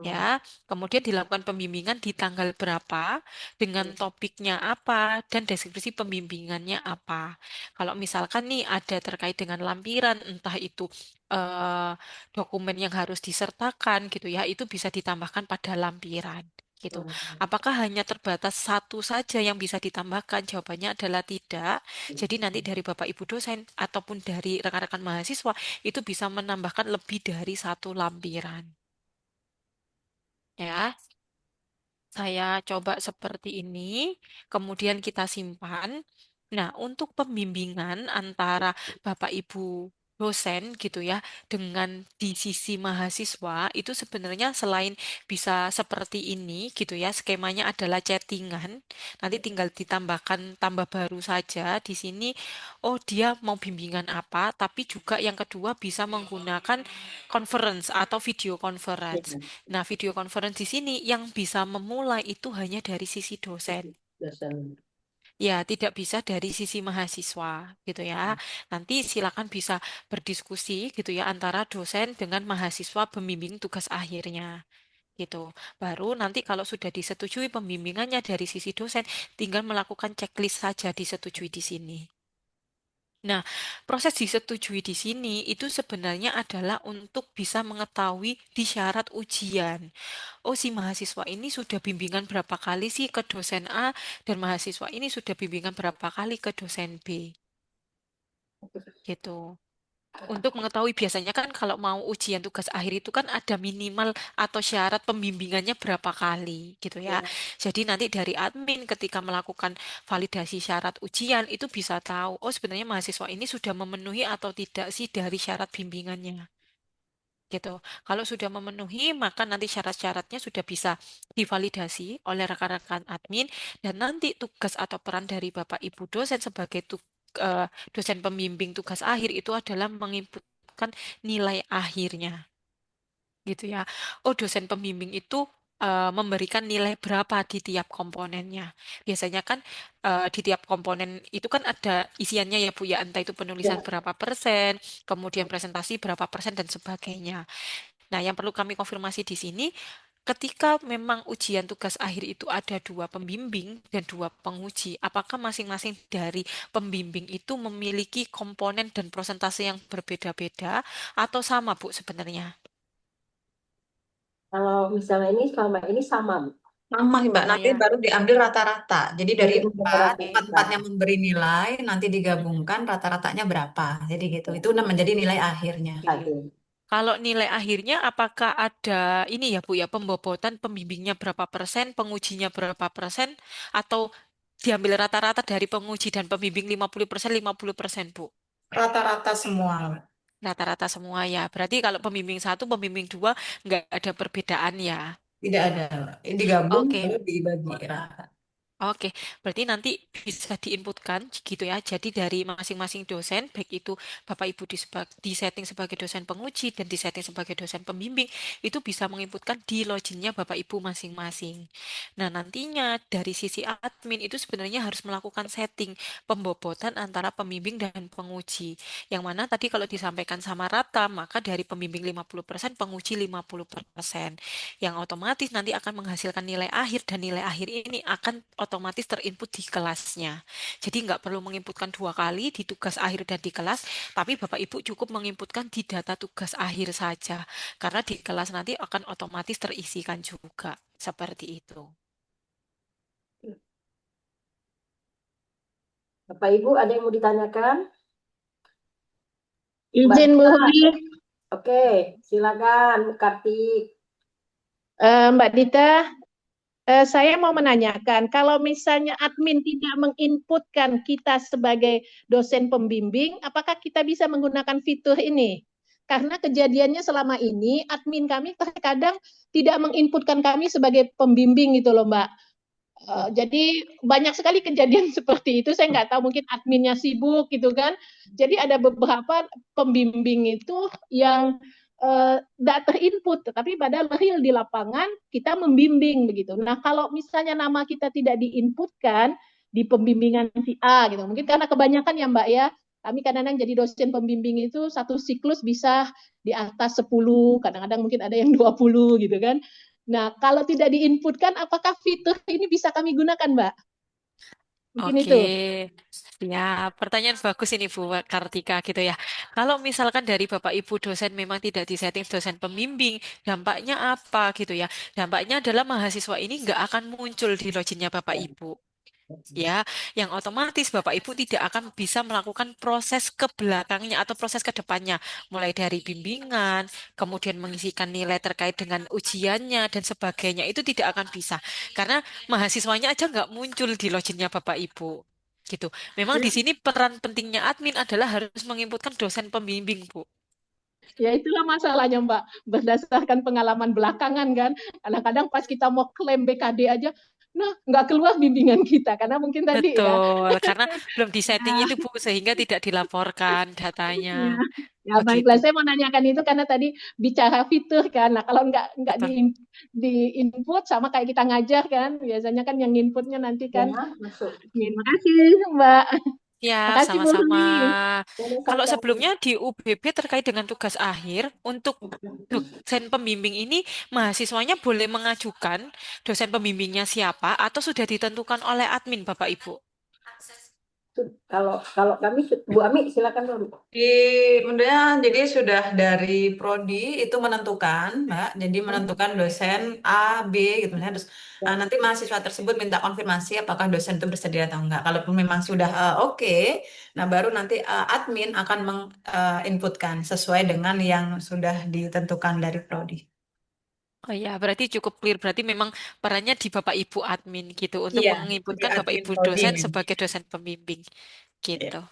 Speaker 2: Ya, kemudian dilakukan pembimbingan di tanggal berapa, dengan topiknya apa, dan deskripsi pembimbingannya apa. Kalau misalkan nih ada terkait dengan lampiran, entah itu eh, dokumen yang harus disertakan gitu ya, itu bisa ditambahkan pada lampiran gitu. Apakah hanya terbatas satu saja yang bisa ditambahkan? Jawabannya adalah tidak. Jadi nanti dari Bapak Ibu dosen ataupun dari rekan-rekan mahasiswa itu bisa menambahkan lebih dari satu lampiran. Ya, saya coba seperti ini, kemudian kita simpan. Nah, untuk pembimbingan antara Bapak Ibu dosen gitu ya, dengan di sisi mahasiswa itu sebenarnya selain bisa seperti ini gitu ya, skemanya adalah chattingan. Nanti tinggal ditambahkan tambah baru saja di sini. Oh, dia mau bimbingan apa, tapi juga yang kedua bisa menggunakan conference atau video conference. Nah, video conference di sini yang bisa memulai itu hanya dari sisi dosen.
Speaker 5: Dosen.
Speaker 2: Ya, tidak bisa dari sisi mahasiswa gitu ya. Nanti silakan bisa berdiskusi gitu ya antara dosen dengan mahasiswa pembimbing tugas akhirnya gitu. Baru nanti kalau sudah disetujui pembimbingannya dari sisi dosen, tinggal melakukan checklist saja disetujui di sini. Nah, proses disetujui di sini itu sebenarnya adalah untuk bisa mengetahui di syarat ujian. Oh, si mahasiswa ini sudah bimbingan berapa kali sih ke dosen A, dan mahasiswa ini sudah bimbingan berapa kali ke dosen B. Gitu. Untuk mengetahui biasanya kan kalau mau ujian tugas akhir itu kan ada minimal atau syarat pembimbingannya berapa kali gitu ya. Jadi nanti dari admin ketika melakukan validasi syarat ujian itu bisa tahu, oh sebenarnya mahasiswa ini sudah memenuhi atau tidak sih dari syarat bimbingannya. Gitu. Kalau sudah memenuhi, maka nanti syarat-syaratnya sudah bisa divalidasi oleh rekan-rekan admin, dan nanti tugas atau peran dari Bapak Ibu dosen sebagai dosen pembimbing tugas akhir itu adalah menginputkan nilai akhirnya. Gitu ya. Oh, dosen pembimbing itu memberikan nilai berapa di tiap komponennya. Biasanya kan di tiap komponen itu kan ada isiannya ya Bu ya, entah itu penulisan
Speaker 5: Ya.
Speaker 2: berapa persen, kemudian presentasi berapa persen dan sebagainya. Nah, yang perlu kami konfirmasi di sini, ketika memang ujian tugas akhir itu ada dua pembimbing dan dua penguji, apakah masing-masing dari pembimbing itu memiliki komponen dan prosentase yang berbeda-beda atau sama, Bu, sebenarnya?
Speaker 5: Kalau misalnya ini selama ini sama, Bu.
Speaker 1: Sama sih, Mbak,
Speaker 2: Oh
Speaker 1: nanti
Speaker 2: ya,
Speaker 1: baru diambil rata-rata. Jadi dari
Speaker 5: Jadi
Speaker 1: empat,
Speaker 5: rata-rata.
Speaker 1: empat-empatnya memberi nilai, nanti digabungkan rata-ratanya berapa. Jadi gitu, itu menjadi nilai akhirnya.
Speaker 5: Akhir.
Speaker 2: kalau nilai akhirnya apakah ada ini ya Bu ya, pembobotan pembimbingnya berapa persen, pengujinya berapa persen, atau diambil rata-rata dari penguji dan pembimbing 50% Bu?
Speaker 1: Rata-rata semua.
Speaker 2: Rata-rata semua ya. Berarti kalau pembimbing satu, pembimbing dua nggak ada perbedaan ya.
Speaker 1: Tidak ada. Ini digabung,
Speaker 2: Oke.
Speaker 1: baru dibagi rata.
Speaker 2: Oke, berarti nanti bisa diinputkan gitu ya. Jadi dari masing-masing dosen, baik itu Bapak Ibu di setting sebagai dosen penguji dan di setting sebagai dosen pembimbing, itu bisa menginputkan di loginnya Bapak Ibu masing-masing. Nah, nantinya dari sisi admin itu sebenarnya harus melakukan setting pembobotan antara pembimbing dan penguji. Yang mana tadi kalau disampaikan sama rata, maka dari pembimbing 50%, penguji 50%. Yang otomatis nanti akan menghasilkan nilai akhir, dan nilai akhir ini akan otomatis terinput di kelasnya. Jadi nggak perlu menginputkan dua kali di tugas akhir dan di kelas, tapi Bapak Ibu cukup menginputkan di data tugas akhir saja, karena di kelas nanti akan otomatis terisikan juga. Seperti itu.
Speaker 5: Bapak Ibu ada yang mau ditanyakan? Mbak
Speaker 10: Izin Bu
Speaker 5: Dita.
Speaker 10: Hudi,
Speaker 5: Oke, silakan Bu Kartik.
Speaker 10: Mbak Dita, saya mau menanyakan, kalau misalnya admin tidak menginputkan kita sebagai dosen pembimbing, apakah kita bisa menggunakan fitur ini? Karena kejadiannya selama ini, admin kami terkadang tidak menginputkan kami sebagai pembimbing gitu loh Mbak. Jadi banyak sekali kejadian seperti itu. Saya nggak tahu mungkin adminnya sibuk gitu kan. Jadi ada beberapa pembimbing itu yang nggak terinput, tetapi padahal real di lapangan kita membimbing begitu. Nah kalau misalnya nama kita tidak diinputkan di pembimbingan si A gitu, mungkin karena kebanyakan ya Mbak ya, kami kadang-kadang jadi dosen pembimbing itu satu siklus bisa di atas 10, kadang-kadang mungkin ada yang 20 gitu kan. Nah, kalau tidak diinputkan, apakah fitur ini bisa kami gunakan, Mbak? Mungkin
Speaker 2: Oke,
Speaker 10: itu.
Speaker 2: ya pertanyaan bagus ini Bu Kartika gitu ya. Kalau misalkan dari Bapak Ibu dosen memang tidak disetting dosen pembimbing, dampaknya apa gitu ya? Dampaknya adalah mahasiswa ini nggak akan muncul di loginnya Bapak Ibu. Ya, yang otomatis Bapak Ibu tidak akan bisa melakukan proses ke belakangnya atau proses ke depannya, mulai dari bimbingan, kemudian mengisikan nilai terkait dengan ujiannya dan sebagainya, itu tidak akan bisa karena mahasiswanya aja nggak muncul di loginnya Bapak Ibu. Gitu. Memang di sini peran pentingnya admin adalah harus menginputkan dosen pembimbing, Bu.
Speaker 10: Ya itulah masalahnya, Mbak. Berdasarkan pengalaman belakangan kan, kadang-kadang pas kita mau klaim BKD aja, nah nggak keluar bimbingan kita karena mungkin tadi ya.
Speaker 2: Betul, karena belum disetting
Speaker 10: Ya,
Speaker 2: itu Bu, sehingga tidak dilaporkan datanya.
Speaker 10: ya. Ya
Speaker 2: Begitu.
Speaker 10: baiklah, saya mau nanyakan itu karena tadi bicara fitur kan. Nah kalau nggak
Speaker 2: Betul.
Speaker 10: di input sama kayak kita ngajar kan, biasanya kan yang inputnya nanti kan.
Speaker 5: Ya, masuk.
Speaker 10: Terima kasih Mbak.
Speaker 2: Siap,
Speaker 10: Makasih Bu
Speaker 2: sama-sama.
Speaker 10: Ruli.
Speaker 2: Kalau sebelumnya di UBB terkait dengan tugas akhir, untuk dosen pembimbing ini, mahasiswanya boleh mengajukan dosen pembimbingnya siapa atau sudah ditentukan oleh admin, Bapak Ibu?
Speaker 5: Kalau kalau kami, Bu Ami silakan dulu.
Speaker 1: Di Kemudian jadi sudah dari prodi itu menentukan, Mbak. Jadi menentukan dosen A, B gitu misalnya. Terus nanti mahasiswa tersebut minta konfirmasi apakah dosen itu bersedia atau enggak. Kalaupun memang sudah oke, nah baru nanti admin akan menginputkan sesuai dengan yang sudah ditentukan dari prodi.
Speaker 2: Oh ya, berarti cukup clear. Berarti memang perannya di Bapak Ibu admin gitu untuk
Speaker 1: Iya, di
Speaker 2: menginputkan Bapak
Speaker 1: admin
Speaker 2: Ibu
Speaker 1: prodi
Speaker 2: dosen
Speaker 1: memang.
Speaker 2: sebagai dosen pembimbing gitu.
Speaker 1: Iya.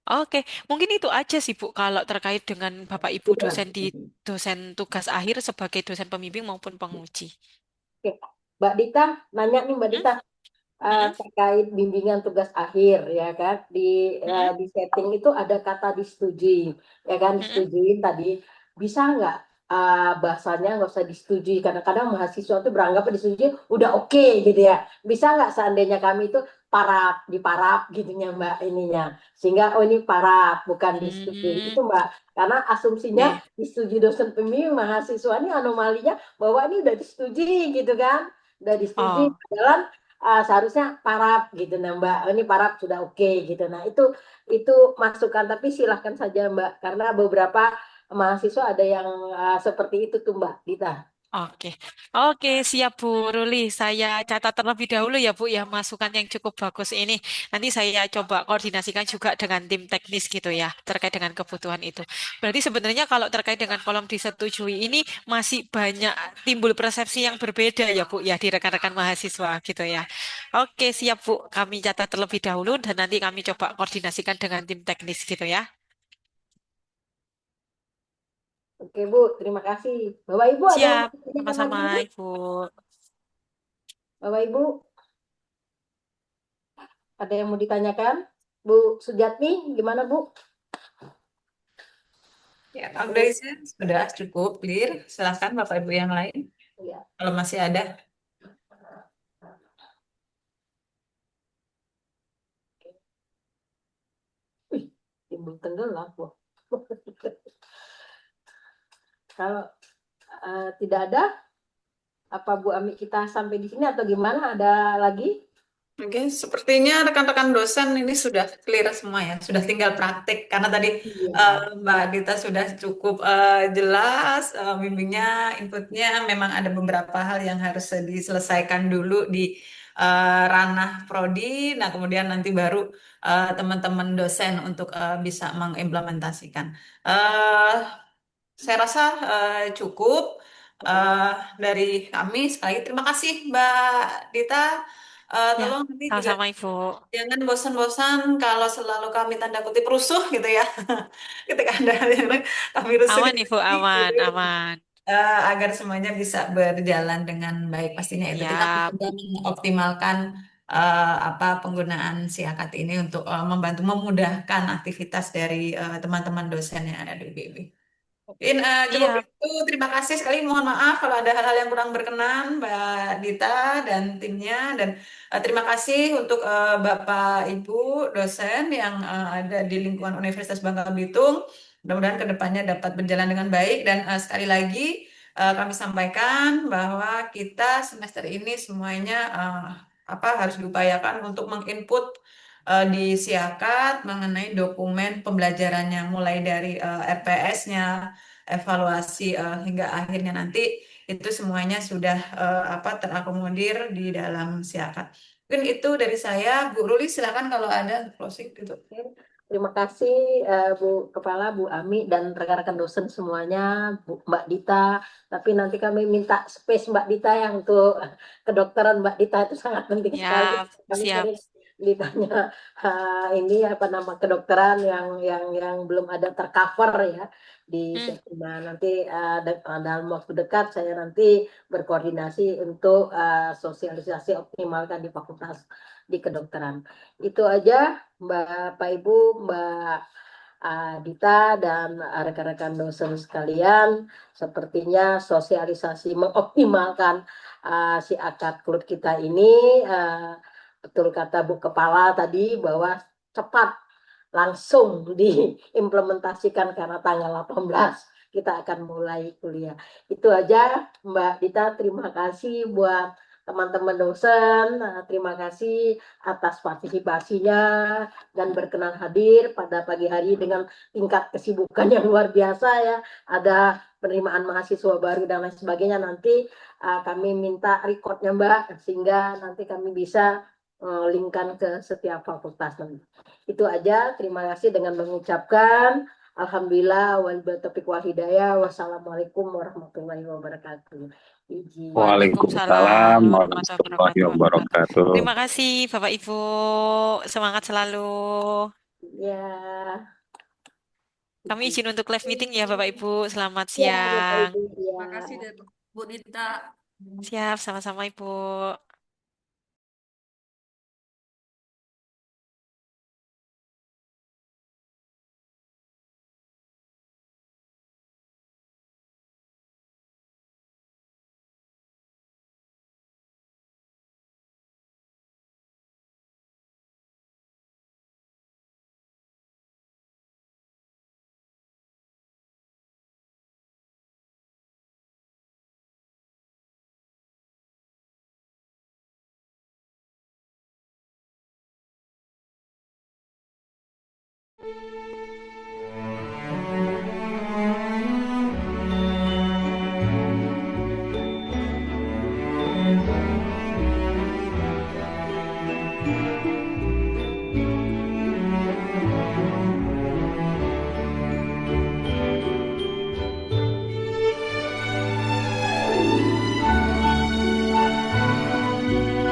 Speaker 2: Oke, mungkin itu aja sih Bu kalau terkait dengan Bapak Ibu dosen di dosen tugas akhir sebagai dosen pembimbing maupun penguji.
Speaker 5: Oke, Mbak Dita, nanya nih Mbak
Speaker 2: Hmm?
Speaker 5: Dita,
Speaker 2: Mm-mm,
Speaker 5: terkait bimbingan tugas akhir ya kan,
Speaker 2: mm-mm,
Speaker 5: di setting itu ada kata disetujui, ya kan,
Speaker 2: mm-mm.
Speaker 5: disetujuin tadi, bisa nggak bahasanya nggak usah disetujui, kadang-kadang mahasiswa tuh beranggapan disetujui udah oke gitu ya, bisa nggak seandainya kami itu diparap gitunya Mbak ininya, sehingga oh ini parap bukan disetujui
Speaker 2: Hmm,
Speaker 5: itu Mbak, karena asumsinya
Speaker 2: oke.
Speaker 5: disetujui dosen pembimbing mahasiswa ini anomalinya bahwa ini udah disetujui gitu kan, udah disetujui
Speaker 2: Oh,
Speaker 5: padahal seharusnya parap gitu nah Mbak. Oh, ini parap sudah oke gitu. Nah, itu masukan tapi silahkan saja Mbak karena beberapa mahasiswa ada yang seperti itu tuh Mbak Dita.
Speaker 2: oke. Oke, siap Bu Ruli. Saya catat terlebih dahulu ya Bu ya masukan yang cukup bagus ini. Nanti saya coba koordinasikan juga dengan tim teknis gitu ya terkait dengan kebutuhan itu. Berarti sebenarnya kalau terkait dengan kolom disetujui ini masih banyak timbul persepsi yang berbeda ya Bu ya di rekan-rekan mahasiswa gitu ya. Oke, siap Bu. Kami catat terlebih dahulu dan nanti kami coba koordinasikan dengan tim teknis gitu ya.
Speaker 5: Oke Bu, terima kasih. Bapak Ibu ada yang
Speaker 2: Siap.
Speaker 5: mau ditanyakan
Speaker 2: Sama-sama
Speaker 5: lagi Bu?
Speaker 2: Ibu.
Speaker 5: Bapak Ibu ada yang mau ditanyakan? Bu Sujatmi gimana Bu?
Speaker 1: Ya, kalau dari saya sudah cukup clear. Silakan Bapak Ibu yang lain
Speaker 5: Ya.
Speaker 1: kalau masih ada.
Speaker 5: Wih, timbul tenggelam Bu. Kalau tidak ada, apa Bu Ami kita sampai di sini atau gimana? Ada lagi?
Speaker 1: Oke, sepertinya rekan-rekan dosen ini sudah clear semua ya, sudah tinggal praktik. Karena tadi
Speaker 5: Iya.
Speaker 1: Mbak Dita sudah cukup jelas bimbingnya, inputnya. Memang ada beberapa hal yang harus diselesaikan dulu di ranah prodi. Nah, kemudian nanti baru teman-teman dosen untuk bisa mengimplementasikan. Eh, saya rasa cukup eh, dari kami. Sekali lagi terima kasih Mbak Dita.
Speaker 2: Ya,
Speaker 1: Tolong nanti juga
Speaker 2: sama-sama Ibu.
Speaker 1: jangan bosan-bosan kalau selalu kami tanda kutip rusuh gitu ya. Ketika ada yang kami rusuh
Speaker 2: Aman Ibu,
Speaker 1: gitu.
Speaker 2: aman, aman.
Speaker 1: agar semuanya bisa berjalan dengan baik pastinya itu. Kita
Speaker 2: Siap.
Speaker 1: mencoba mengoptimalkan apa penggunaan si akad ini untuk membantu memudahkan aktivitas dari teman-teman dosen yang ada di UBB. Mungkin cukup
Speaker 2: Siap.
Speaker 1: itu. Terima kasih sekali. Mohon maaf kalau ada hal-hal yang kurang berkenan, Mbak Dita dan timnya. Dan terima kasih untuk Bapak Ibu dosen yang ada di lingkungan Universitas Bangka Belitung. Mudah-mudahan kedepannya dapat berjalan dengan baik. Dan sekali lagi kami sampaikan bahwa kita semester ini semuanya apa harus diupayakan untuk menginput di Siakat mengenai dokumen pembelajarannya, mulai dari RPS-nya, evaluasi hingga akhirnya nanti itu semuanya sudah apa terakomodir di dalam Siakat. Mungkin itu dari saya. Bu Ruli silakan kalau ada closing gitu.
Speaker 5: Oke, terima kasih Bu Kepala, Bu Ami, dan rekan-rekan dosen semuanya, Mbak Dita. Tapi nanti kami minta space Mbak Dita yang untuk kedokteran Mbak Dita itu sangat penting sekali.
Speaker 2: Siap.
Speaker 5: Kami
Speaker 2: Siap.
Speaker 5: sering ditanya ini apa nama kedokteran yang belum ada tercover ya di
Speaker 2: Hmm.
Speaker 5: Nah, nanti dalam waktu dekat saya nanti berkoordinasi untuk sosialisasi optimalkan di fakultas di kedokteran. Itu aja Bapak Ibu, Mbak Dita dan rekan-rekan dosen sekalian, sepertinya sosialisasi mengoptimalkan si akad KLUT kita ini, betul kata Bu Kepala tadi bahwa cepat langsung diimplementasikan karena tanggal 18 kita akan mulai kuliah. Itu aja Mbak Dita, terima kasih buat teman-teman dosen, terima kasih atas partisipasinya dan berkenan hadir pada pagi hari dengan tingkat kesibukan yang luar biasa ya. Ada penerimaan mahasiswa baru dan lain sebagainya. Nanti kami minta recordnya Mbak, sehingga nanti kami bisa linkkan ke setiap fakultas. Itu aja, terima kasih dengan mengucapkan Alhamdulillah wal taufiq wal hidayah. Wassalamualaikum warahmatullahi wabarakatuh. Izin.
Speaker 2: Waalaikumsalam
Speaker 7: Waalaikumsalam
Speaker 2: warahmatullahi
Speaker 7: warahmatullahi
Speaker 2: wabarakatuh.
Speaker 7: wabarakatuh.
Speaker 2: Terima kasih Bapak Ibu. Semangat selalu.
Speaker 5: Ya,
Speaker 2: Kami
Speaker 5: izin.
Speaker 2: izin untuk live meeting ya Bapak Ibu. Selamat
Speaker 5: Ya, Bapak
Speaker 2: siang.
Speaker 5: Ibu. Ya.
Speaker 9: Terima kasih Bu Dita.
Speaker 2: Siap, sama-sama Ibu.